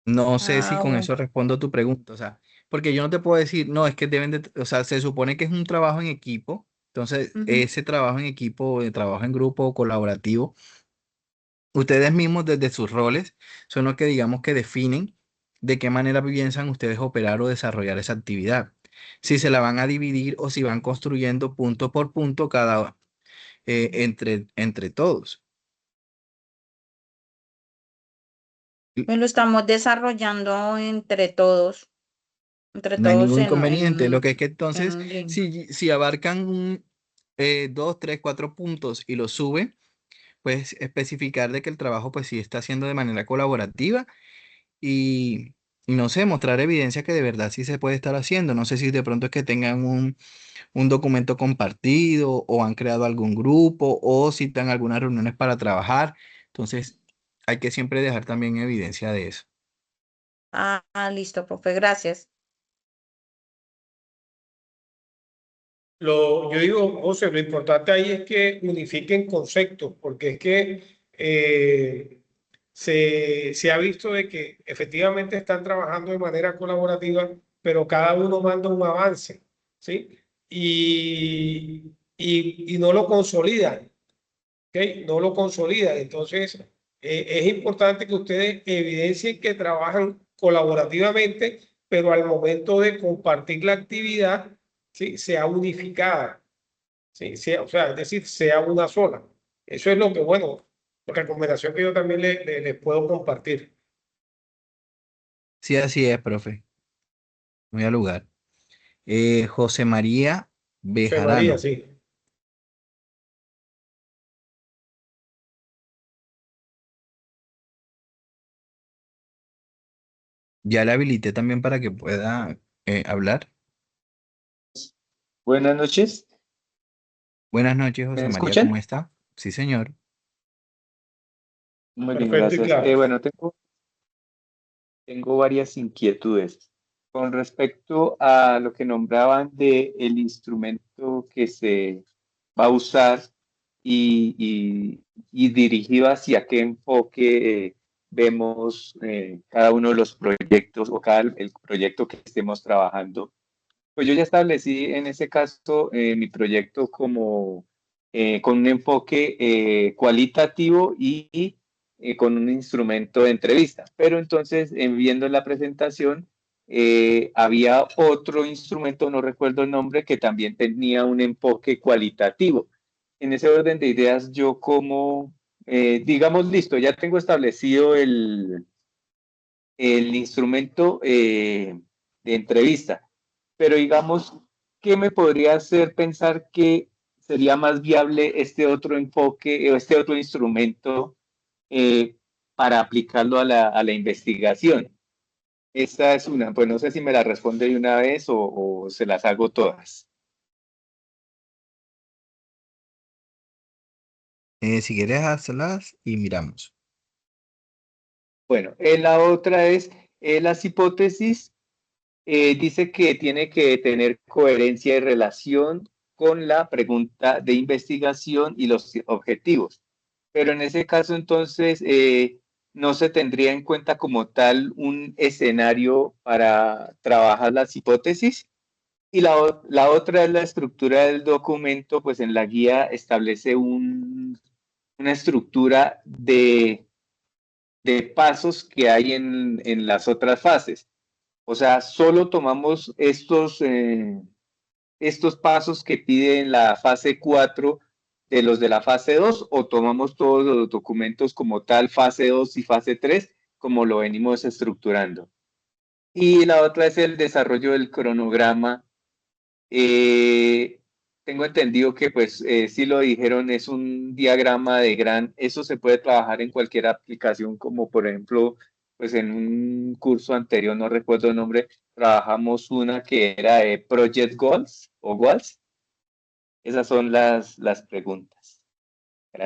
No sé si Ah, con eso respondo a tu pregunta, o sea, porque yo no te puedo decir, no, es que deben de, o sea, se supone que es un trabajo en equipo, entonces ujú. ese trabajo en equipo, de trabajo en grupo colaborativo, ustedes mismos desde sus roles son los que digamos que definen de qué manera piensan ustedes operar o desarrollar esa actividad. Si se la van a dividir o si van construyendo punto por punto cada entre todos. Pues lo estamos desarrollando entre No hay todos ningún en inconveniente. Lo que es que en entonces, un link. si abarcan dos, tres, cuatro puntos y los suben, pues especificar de que el trabajo pues sí está haciendo de manera colaborativa y, y no sé, mostrar evidencia que de verdad sí se puede estar haciendo. No sé si de pronto es que tengan un documento compartido o han creado algún grupo o citan algunas reuniones para trabajar. Entonces, hay que siempre dejar también evidencia de eso. Listo, profe, gracias. Yo digo, José, lo importante ahí es que unifiquen conceptos, porque es que se ha visto de que efectivamente están trabajando de manera colaborativa, pero cada uno manda un avance, ¿sí? Y no lo consolidan, ¿ok? No lo consolidan. Entonces, es importante que ustedes evidencien que trabajan colaborativamente, pero al momento de compartir la actividad, ¿sí? Sea unificada, ¿sí? O sea, es decir, sea una sola. Eso es lo que, bueno, la recomendación que yo también les puedo compartir. Sí, así es, profe. Voy al lugar. José María José María, Bejarano. sí. Ya le habilité también para que pueda hablar. Buenas noches, Buenas noches, ¿me José María, ¿cómo escuchan? está? Sí, señor. Muy bien, Perfecto y gracias. claro. Bueno, tengo varias inquietudes. Con respecto a lo que nombraban de el instrumento que se va a usar y dirigido hacia qué enfoque vemos cada uno de los proyectos o el proyecto que estemos trabajando. Pues yo ya establecí en ese caso mi proyecto como con un enfoque cualitativo y con un instrumento de entrevista. Pero entonces, viendo la presentación, había otro instrumento, no recuerdo el nombre, que también tenía un enfoque cualitativo. En ese orden de ideas, yo como, digamos, listo, ya tengo establecido el instrumento de entrevista, pero digamos, ¿qué me podría hacer pensar que sería más viable este otro enfoque o este otro instrumento eh, para aplicarlo a la investigación? Esta es una, pues no sé si me la responde de una vez o se las hago todas. Si quieres, hazlas y miramos. Bueno, la otra es las hipótesis. Dice que tiene que tener coherencia y relación con la pregunta de investigación y los objetivos. Pero en ese caso, entonces, no se tendría en cuenta como tal un escenario para trabajar las hipótesis. Y la otra es la estructura del documento, pues en la guía establece una estructura de pasos que hay en las otras fases. O sea, solo tomamos estos pasos que pide en la fase 4 de los de la fase 2 o tomamos todos los documentos como tal, fase 2 y fase 3, como lo venimos estructurando. Y la otra es el desarrollo del cronograma. Tengo entendido que, pues, sí lo dijeron, es un diagrama de eso se puede trabajar en cualquier aplicación, como por ejemplo, pues en un curso anterior, no recuerdo el nombre, trabajamos una que era de Project Goals o Goals. Esas son las preguntas.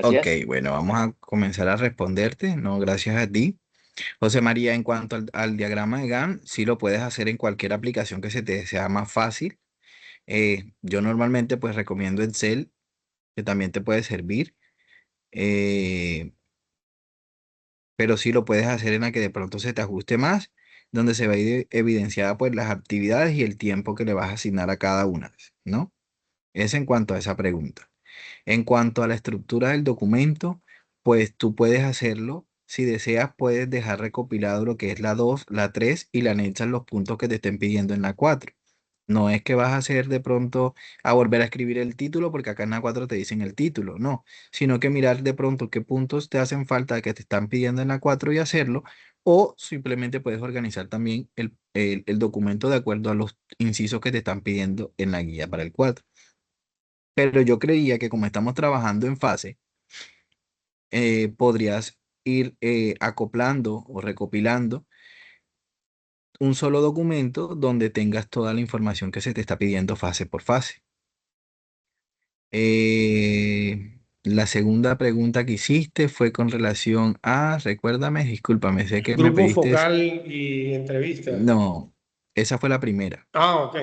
Ok, Gracias. bueno, vamos a comenzar a responderte. No, gracias a ti. José María, en cuanto al diagrama de Gantt, sí lo puedes hacer en cualquier aplicación que se te sea más fácil. Yo normalmente pues recomiendo Excel, que también te puede servir, eh, pero sí lo puedes hacer en la que de pronto se te ajuste más, donde se va a ir evidenciada pues las actividades y el tiempo que le vas a asignar a cada una, ¿no? Es en cuanto a esa pregunta. En cuanto a la estructura del documento, pues tú puedes hacerlo. Si deseas, puedes dejar recopilado lo que es la 2, la 3 y le anexas los puntos que te estén pidiendo en la 4. No es que vas a hacer de pronto a volver a escribir el título porque acá en la 4 te dicen el título, no, sino que mirar de pronto qué puntos te hacen falta que te están pidiendo en la 4 y hacerlo, o simplemente puedes organizar también el documento de acuerdo a los incisos que te están pidiendo en la guía para el 4. Pero yo creía que como estamos trabajando en fase, podrías ir acoplando o recopilando un solo documento donde tengas toda la información que se te está pidiendo fase por fase. La segunda pregunta que hiciste fue con relación a, recuérdame, discúlpame, sé que me Grupo pediste, focal y entrevista. no, esa fue la primera. Ah, ok.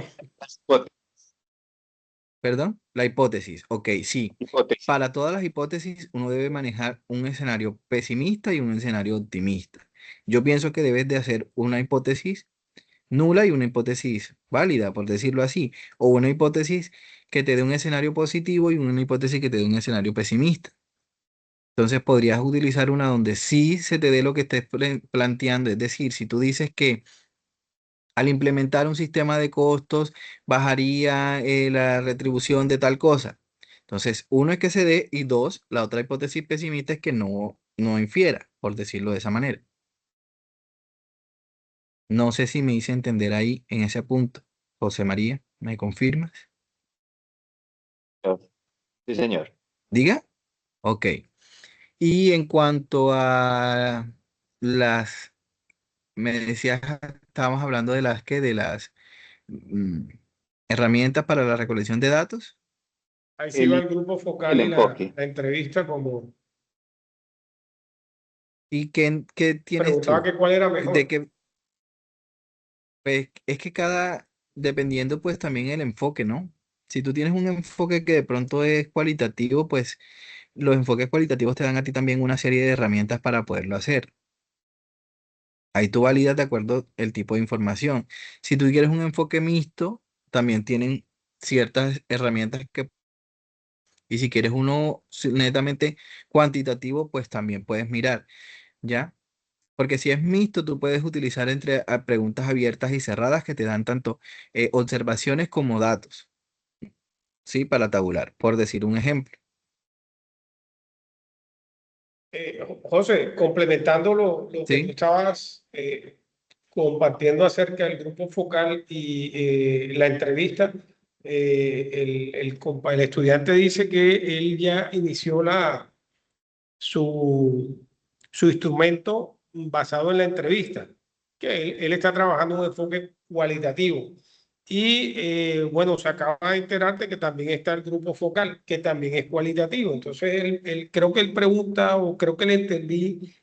Perdón, la hipótesis. Ok, sí. Hipótesis. Para todas las hipótesis, uno debe manejar un escenario pesimista y un escenario optimista. Yo pienso que debes de hacer una hipótesis nula y una hipótesis válida, por decirlo así, o una hipótesis que te dé un escenario positivo y una hipótesis que te dé un escenario pesimista. Entonces podrías utilizar una donde sí se te dé lo que estés planteando, es decir, si tú dices que al implementar un sistema de costos bajaría la retribución de tal cosa. Entonces, uno es que se dé y dos, la otra hipótesis pesimista es que no infiera, por decirlo de esa manera. No sé si me hice entender ahí en ese punto. José María, ¿me confirmas? Sí, señor. Diga. Ok. Y en cuanto a las, me decías, estábamos hablando de las mm, herramientas para la recolección de datos. Ahí sí va El, el grupo el focal y enfoque. la entrevista, como ¿Y qué tienes preguntaba tú? que cuál era De mejor. que, pues, es que dependiendo pues también el enfoque, ¿no? Si tú tienes un enfoque que de pronto es cualitativo, pues los enfoques cualitativos te dan a ti también una serie de herramientas para poderlo hacer. Ahí tú validas de acuerdo el tipo de información. Si tú quieres un enfoque mixto, también tienen ciertas herramientas que, y si quieres uno netamente cuantitativo, pues también puedes mirar, ¿ya? Porque si es mixto, tú puedes utilizar entre preguntas abiertas y cerradas que te dan tanto observaciones como datos, ¿sí? Para tabular, por decir un ejemplo. José, complementando lo que tú ¿Sí? estabas compartiendo acerca del grupo focal y la entrevista, el estudiante dice que él ya inició su, su instrumento basado en la entrevista, que él está trabajando un enfoque cualitativo. Y bueno, se acaba de enterar de que también está el grupo focal, que también es cualitativo. Entonces, creo que él pregunta, o creo que le entendí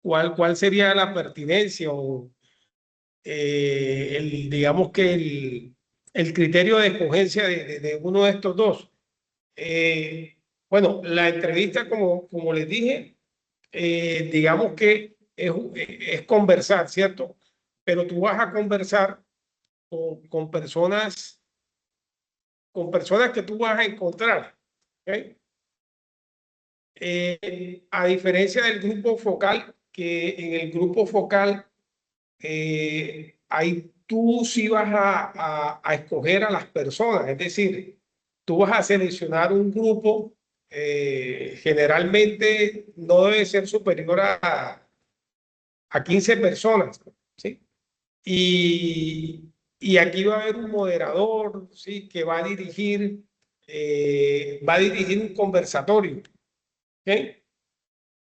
cuál sería la pertinencia o digamos que el criterio de escogencia de uno de estos dos. Bueno, la entrevista, como les dije, digamos que es conversar, ¿cierto? Pero tú vas a conversar con personas que tú vas a encontrar, ¿ok? A diferencia del grupo focal, que en el grupo focal ahí tú sí vas a escoger a las personas, es decir, tú vas a seleccionar un grupo, generalmente no debe ser superior a 15 personas, ¿sí? Y aquí va a haber un moderador, ¿sí? Que va a dirigir un conversatorio, ¿ok?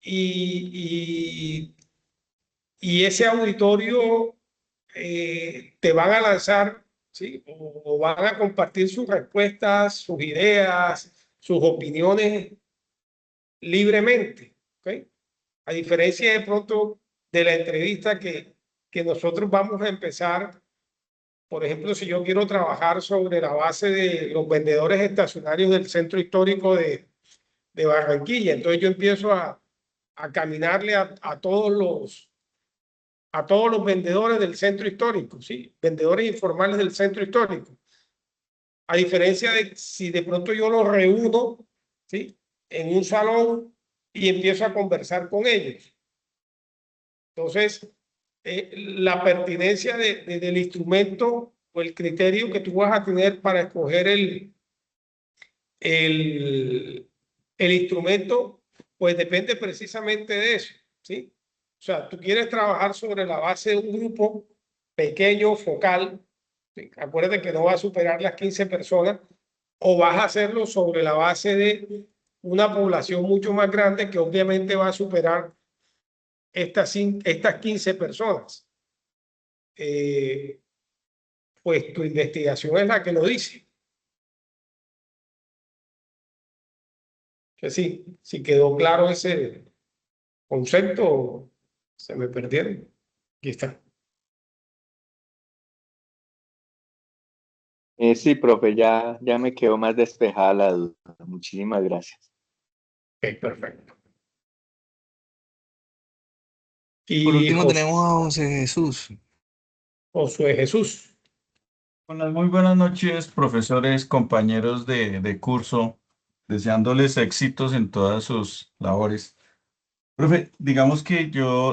Y, y ese auditorio te van a lanzar, ¿sí? O van a compartir sus respuestas, sus ideas, sus opiniones libremente, ¿ok? A diferencia de pronto de la entrevista que nosotros vamos a empezar, por ejemplo, si yo quiero trabajar sobre la base de los vendedores estacionarios del centro histórico de Barranquilla, entonces yo empiezo a caminarle a todos los vendedores del centro histórico, ¿sí? Vendedores informales del centro histórico. A diferencia de si de pronto yo los reúno, ¿sí? En un salón y empiezo a conversar con ellos. Entonces, la pertinencia del instrumento o el criterio que tú vas a tener para escoger el, el instrumento, pues depende precisamente de eso, ¿sí? O sea, tú quieres trabajar sobre la base de un grupo pequeño, focal, ¿sí? Acuérdate que no va a superar las 15 personas, o vas a hacerlo sobre la base de una población mucho más grande que obviamente va a superar estas 15 personas. Pues tu investigación es la que lo dice. Que sí, si quedó claro ese concepto, se me perdieron. Aquí está. Sí, profe, ya me quedó más despejada la duda. Muchísimas gracias. Ok, perfecto. Por Y último tenemos a José Jesús. Josué Jesús. Buenas, muy buenas noches, profesores, compañeros de curso, deseándoles éxitos en todas sus labores. Profe, digamos que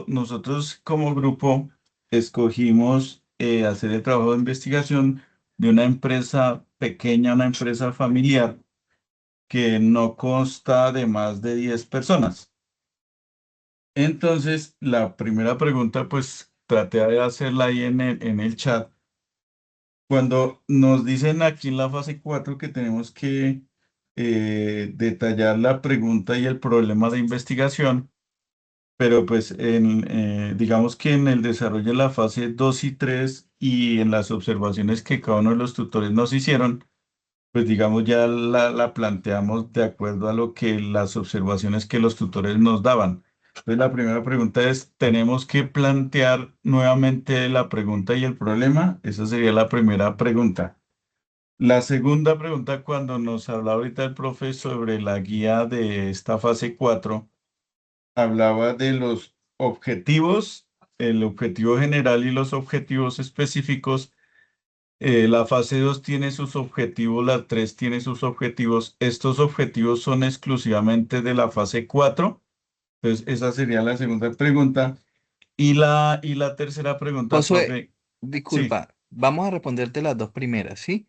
nosotros como grupo escogimos hacer el trabajo de investigación de una empresa pequeña, una empresa familiar que no consta de más de 10 personas. Entonces, la primera pregunta, pues traté de hacerla ahí en el chat. Cuando nos dicen aquí en la fase 4 que tenemos que detallar la pregunta y el problema de investigación, pero pues digamos que en el desarrollo de la fase 2 y 3 y en las observaciones que cada uno de los tutores nos hicieron, pues digamos ya la planteamos de acuerdo a lo que las observaciones que los tutores nos daban. Entonces la primera pregunta es, ¿tenemos que plantear nuevamente la pregunta y el problema? Esa sería la primera pregunta. La segunda pregunta, cuando nos hablaba ahorita el profe sobre la guía de esta fase 4, hablaba de los objetivos, el objetivo general y los objetivos específicos. La fase 2 tiene sus objetivos, la 3 tiene sus objetivos. Estos objetivos son exclusivamente de la fase 4. Entonces, esa sería la segunda pregunta. Y la tercera pregunta, Josué, profe. Sí, disculpa, vamos a responderte las dos primeras, ¿sí?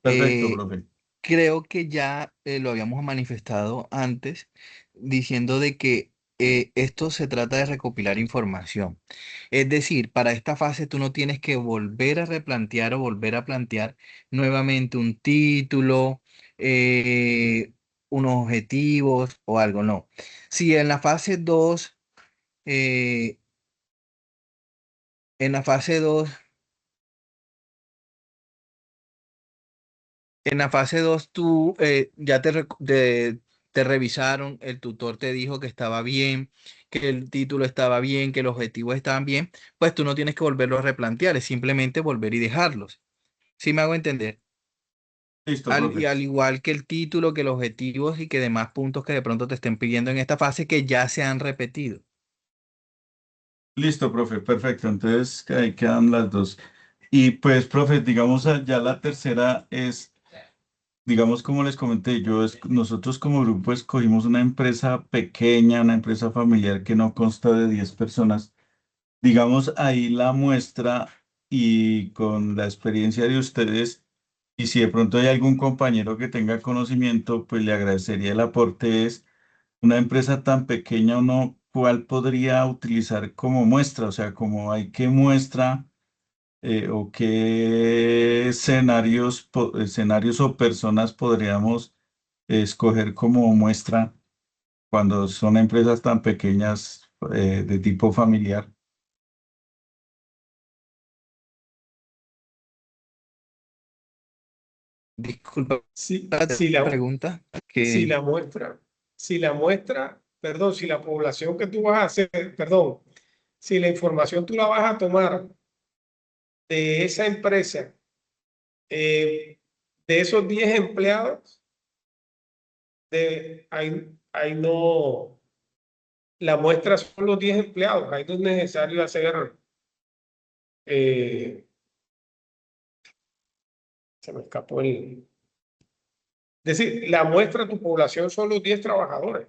perfecto, Eh, profe. Creo que ya lo habíamos manifestado antes, diciendo de que esto se trata de recopilar información. Es decir, para esta fase tú no tienes que volver a replantear o volver a plantear nuevamente un título, eh, unos objetivos o algo, no. Si en la fase 2, eh, en la fase 2 En la fase 2 tú ya te revisaron, el tutor te dijo que estaba bien, que el título estaba bien, que los objetivos estaban bien, pues tú no tienes que volverlo a replantear, es simplemente volver y dejarlos. ¿Sí me hago entender? Listo, Y profe. al igual que el título, que los objetivos y que demás puntos que de pronto te estén pidiendo en esta fase que ya se han repetido. Listo, profe. Perfecto. Entonces, ahí quedan las dos. Y pues, profe, digamos, ya la tercera es, digamos, como les comenté, nosotros como grupo escogimos una empresa pequeña, una empresa familiar que no consta de 10 personas. Digamos, ahí la muestra y con la experiencia de ustedes, y si de pronto hay algún compañero que tenga conocimiento, pues le agradecería el aporte. Es una empresa tan pequeña, uno, ¿cuál podría utilizar como muestra? O sea, como hay que muestra o qué escenarios o personas podríamos escoger como muestra cuando son empresas tan pequeñas de tipo familiar. Disculpa Si, la si la, pregunta, si que la muestra, perdón, si la población que tú vas a hacer, perdón, si la información tú la vas a tomar de esa empresa, eh, de esos 10 empleados, ahí no, la muestra son los 10 empleados, ahí no es necesario hacer, eh, se me escapó es decir, la muestra, tu población son los 10 trabajadores.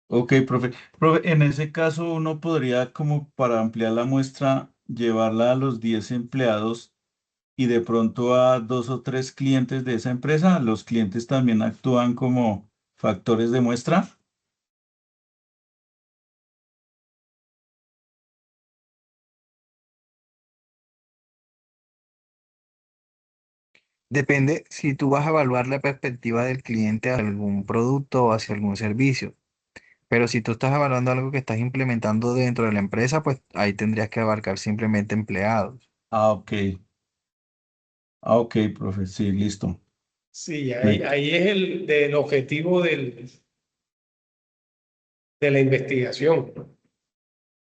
Ok, profe. Profe, en ese caso uno podría, como para ampliar la muestra, llevarla a los 10 empleados y de pronto a 2 o 3 clientes de esa empresa. Los clientes también actúan como factores de muestra. depende si tú vas a evaluar la perspectiva del cliente hacia algún producto o hacia algún servicio. Pero si tú estás evaluando algo que estás implementando dentro de la empresa, pues ahí tendrías que abarcar simplemente empleados. Ah, ok. Ah, ok, profe. Sí, listo. Sí, ahí, Me- ahí es el objetivo de la investigación.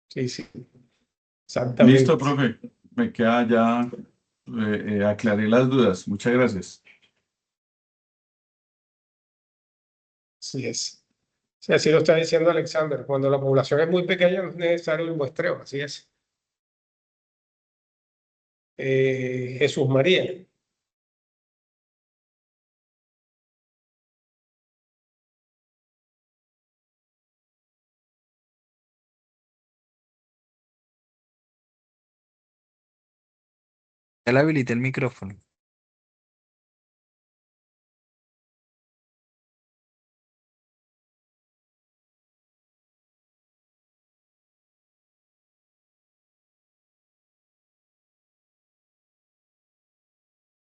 Sí, sí, Listo, exactamente. profe. Me queda ya, aclaré las dudas. Muchas gracias. Así es. Sí, así lo está diciendo Alexander. Cuando la población es muy pequeña no es necesario el muestreo, así es. Jesús María. Ya le habilité el micrófono.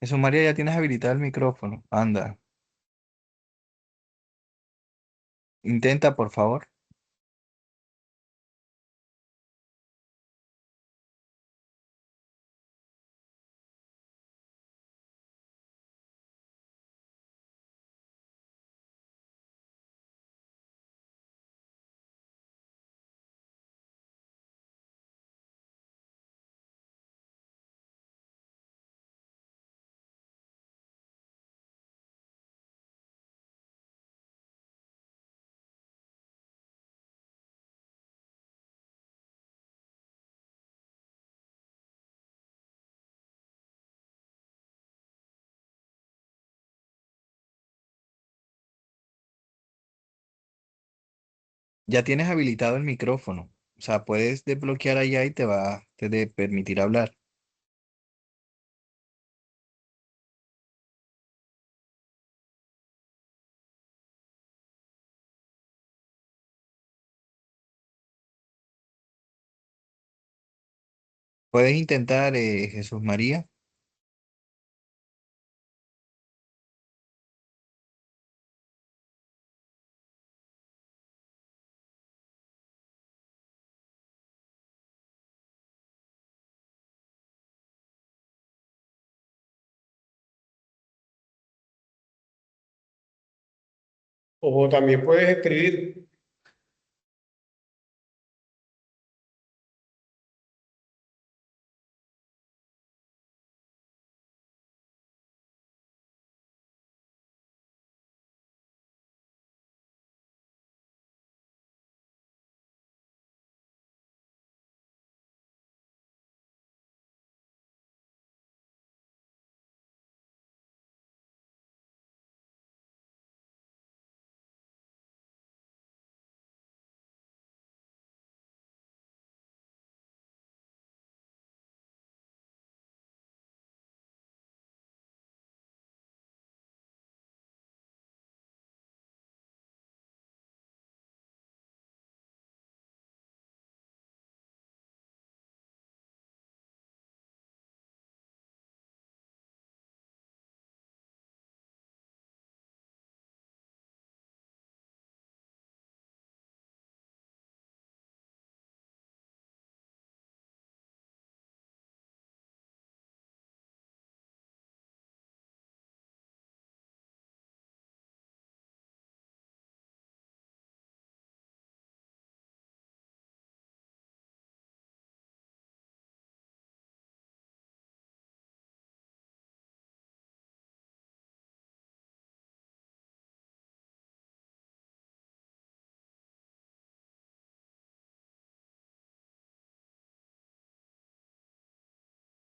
Eso, María, ya tienes habilitado el micrófono. Anda, intenta, por favor. Ya tienes habilitado el micrófono. O sea, puedes desbloquear allá y te de permitir hablar. Puedes intentar, Jesús María. O también puedes escribir.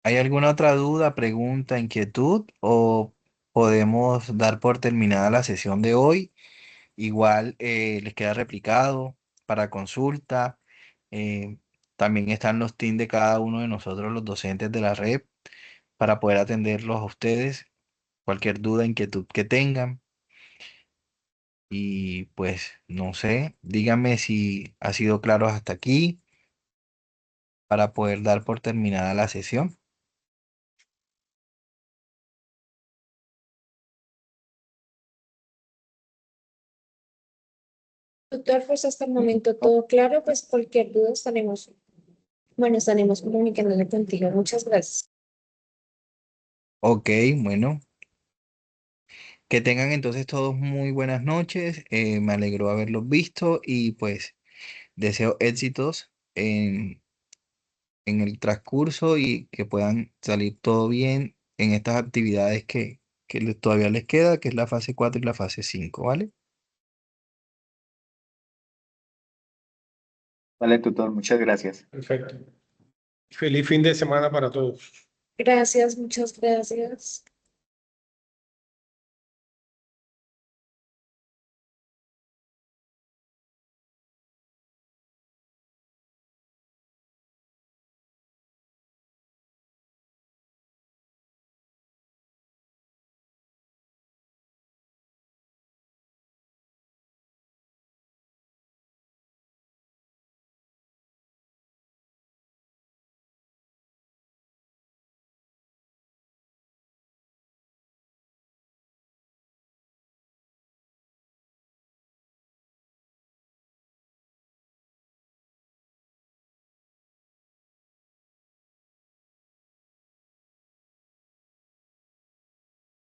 ¿Hay alguna otra duda, pregunta, inquietud o podemos dar por terminada la sesión de hoy? Igual les queda replicado para consulta. eh, También están los teams de cada uno de nosotros, los docentes de la red, para poder atenderlos a ustedes, cualquier duda, inquietud que tengan. Y pues no sé, díganme si ha sido claro hasta aquí para poder dar por terminada la sesión. Doctor, pues hasta el momento todo claro, pues cualquier duda estaremos comunicándonos contigo. Muchas gracias. Ok, bueno, que tengan entonces todos muy buenas noches. Me alegró haberlos visto y pues deseo éxitos en el transcurso y que puedan salir todo bien en estas actividades que todavía les queda, que es la fase 4 y la fase 5, ¿vale? Vale, tutor, muchas gracias. Perfecto. Feliz fin de semana para todos. Gracias, muchas gracias.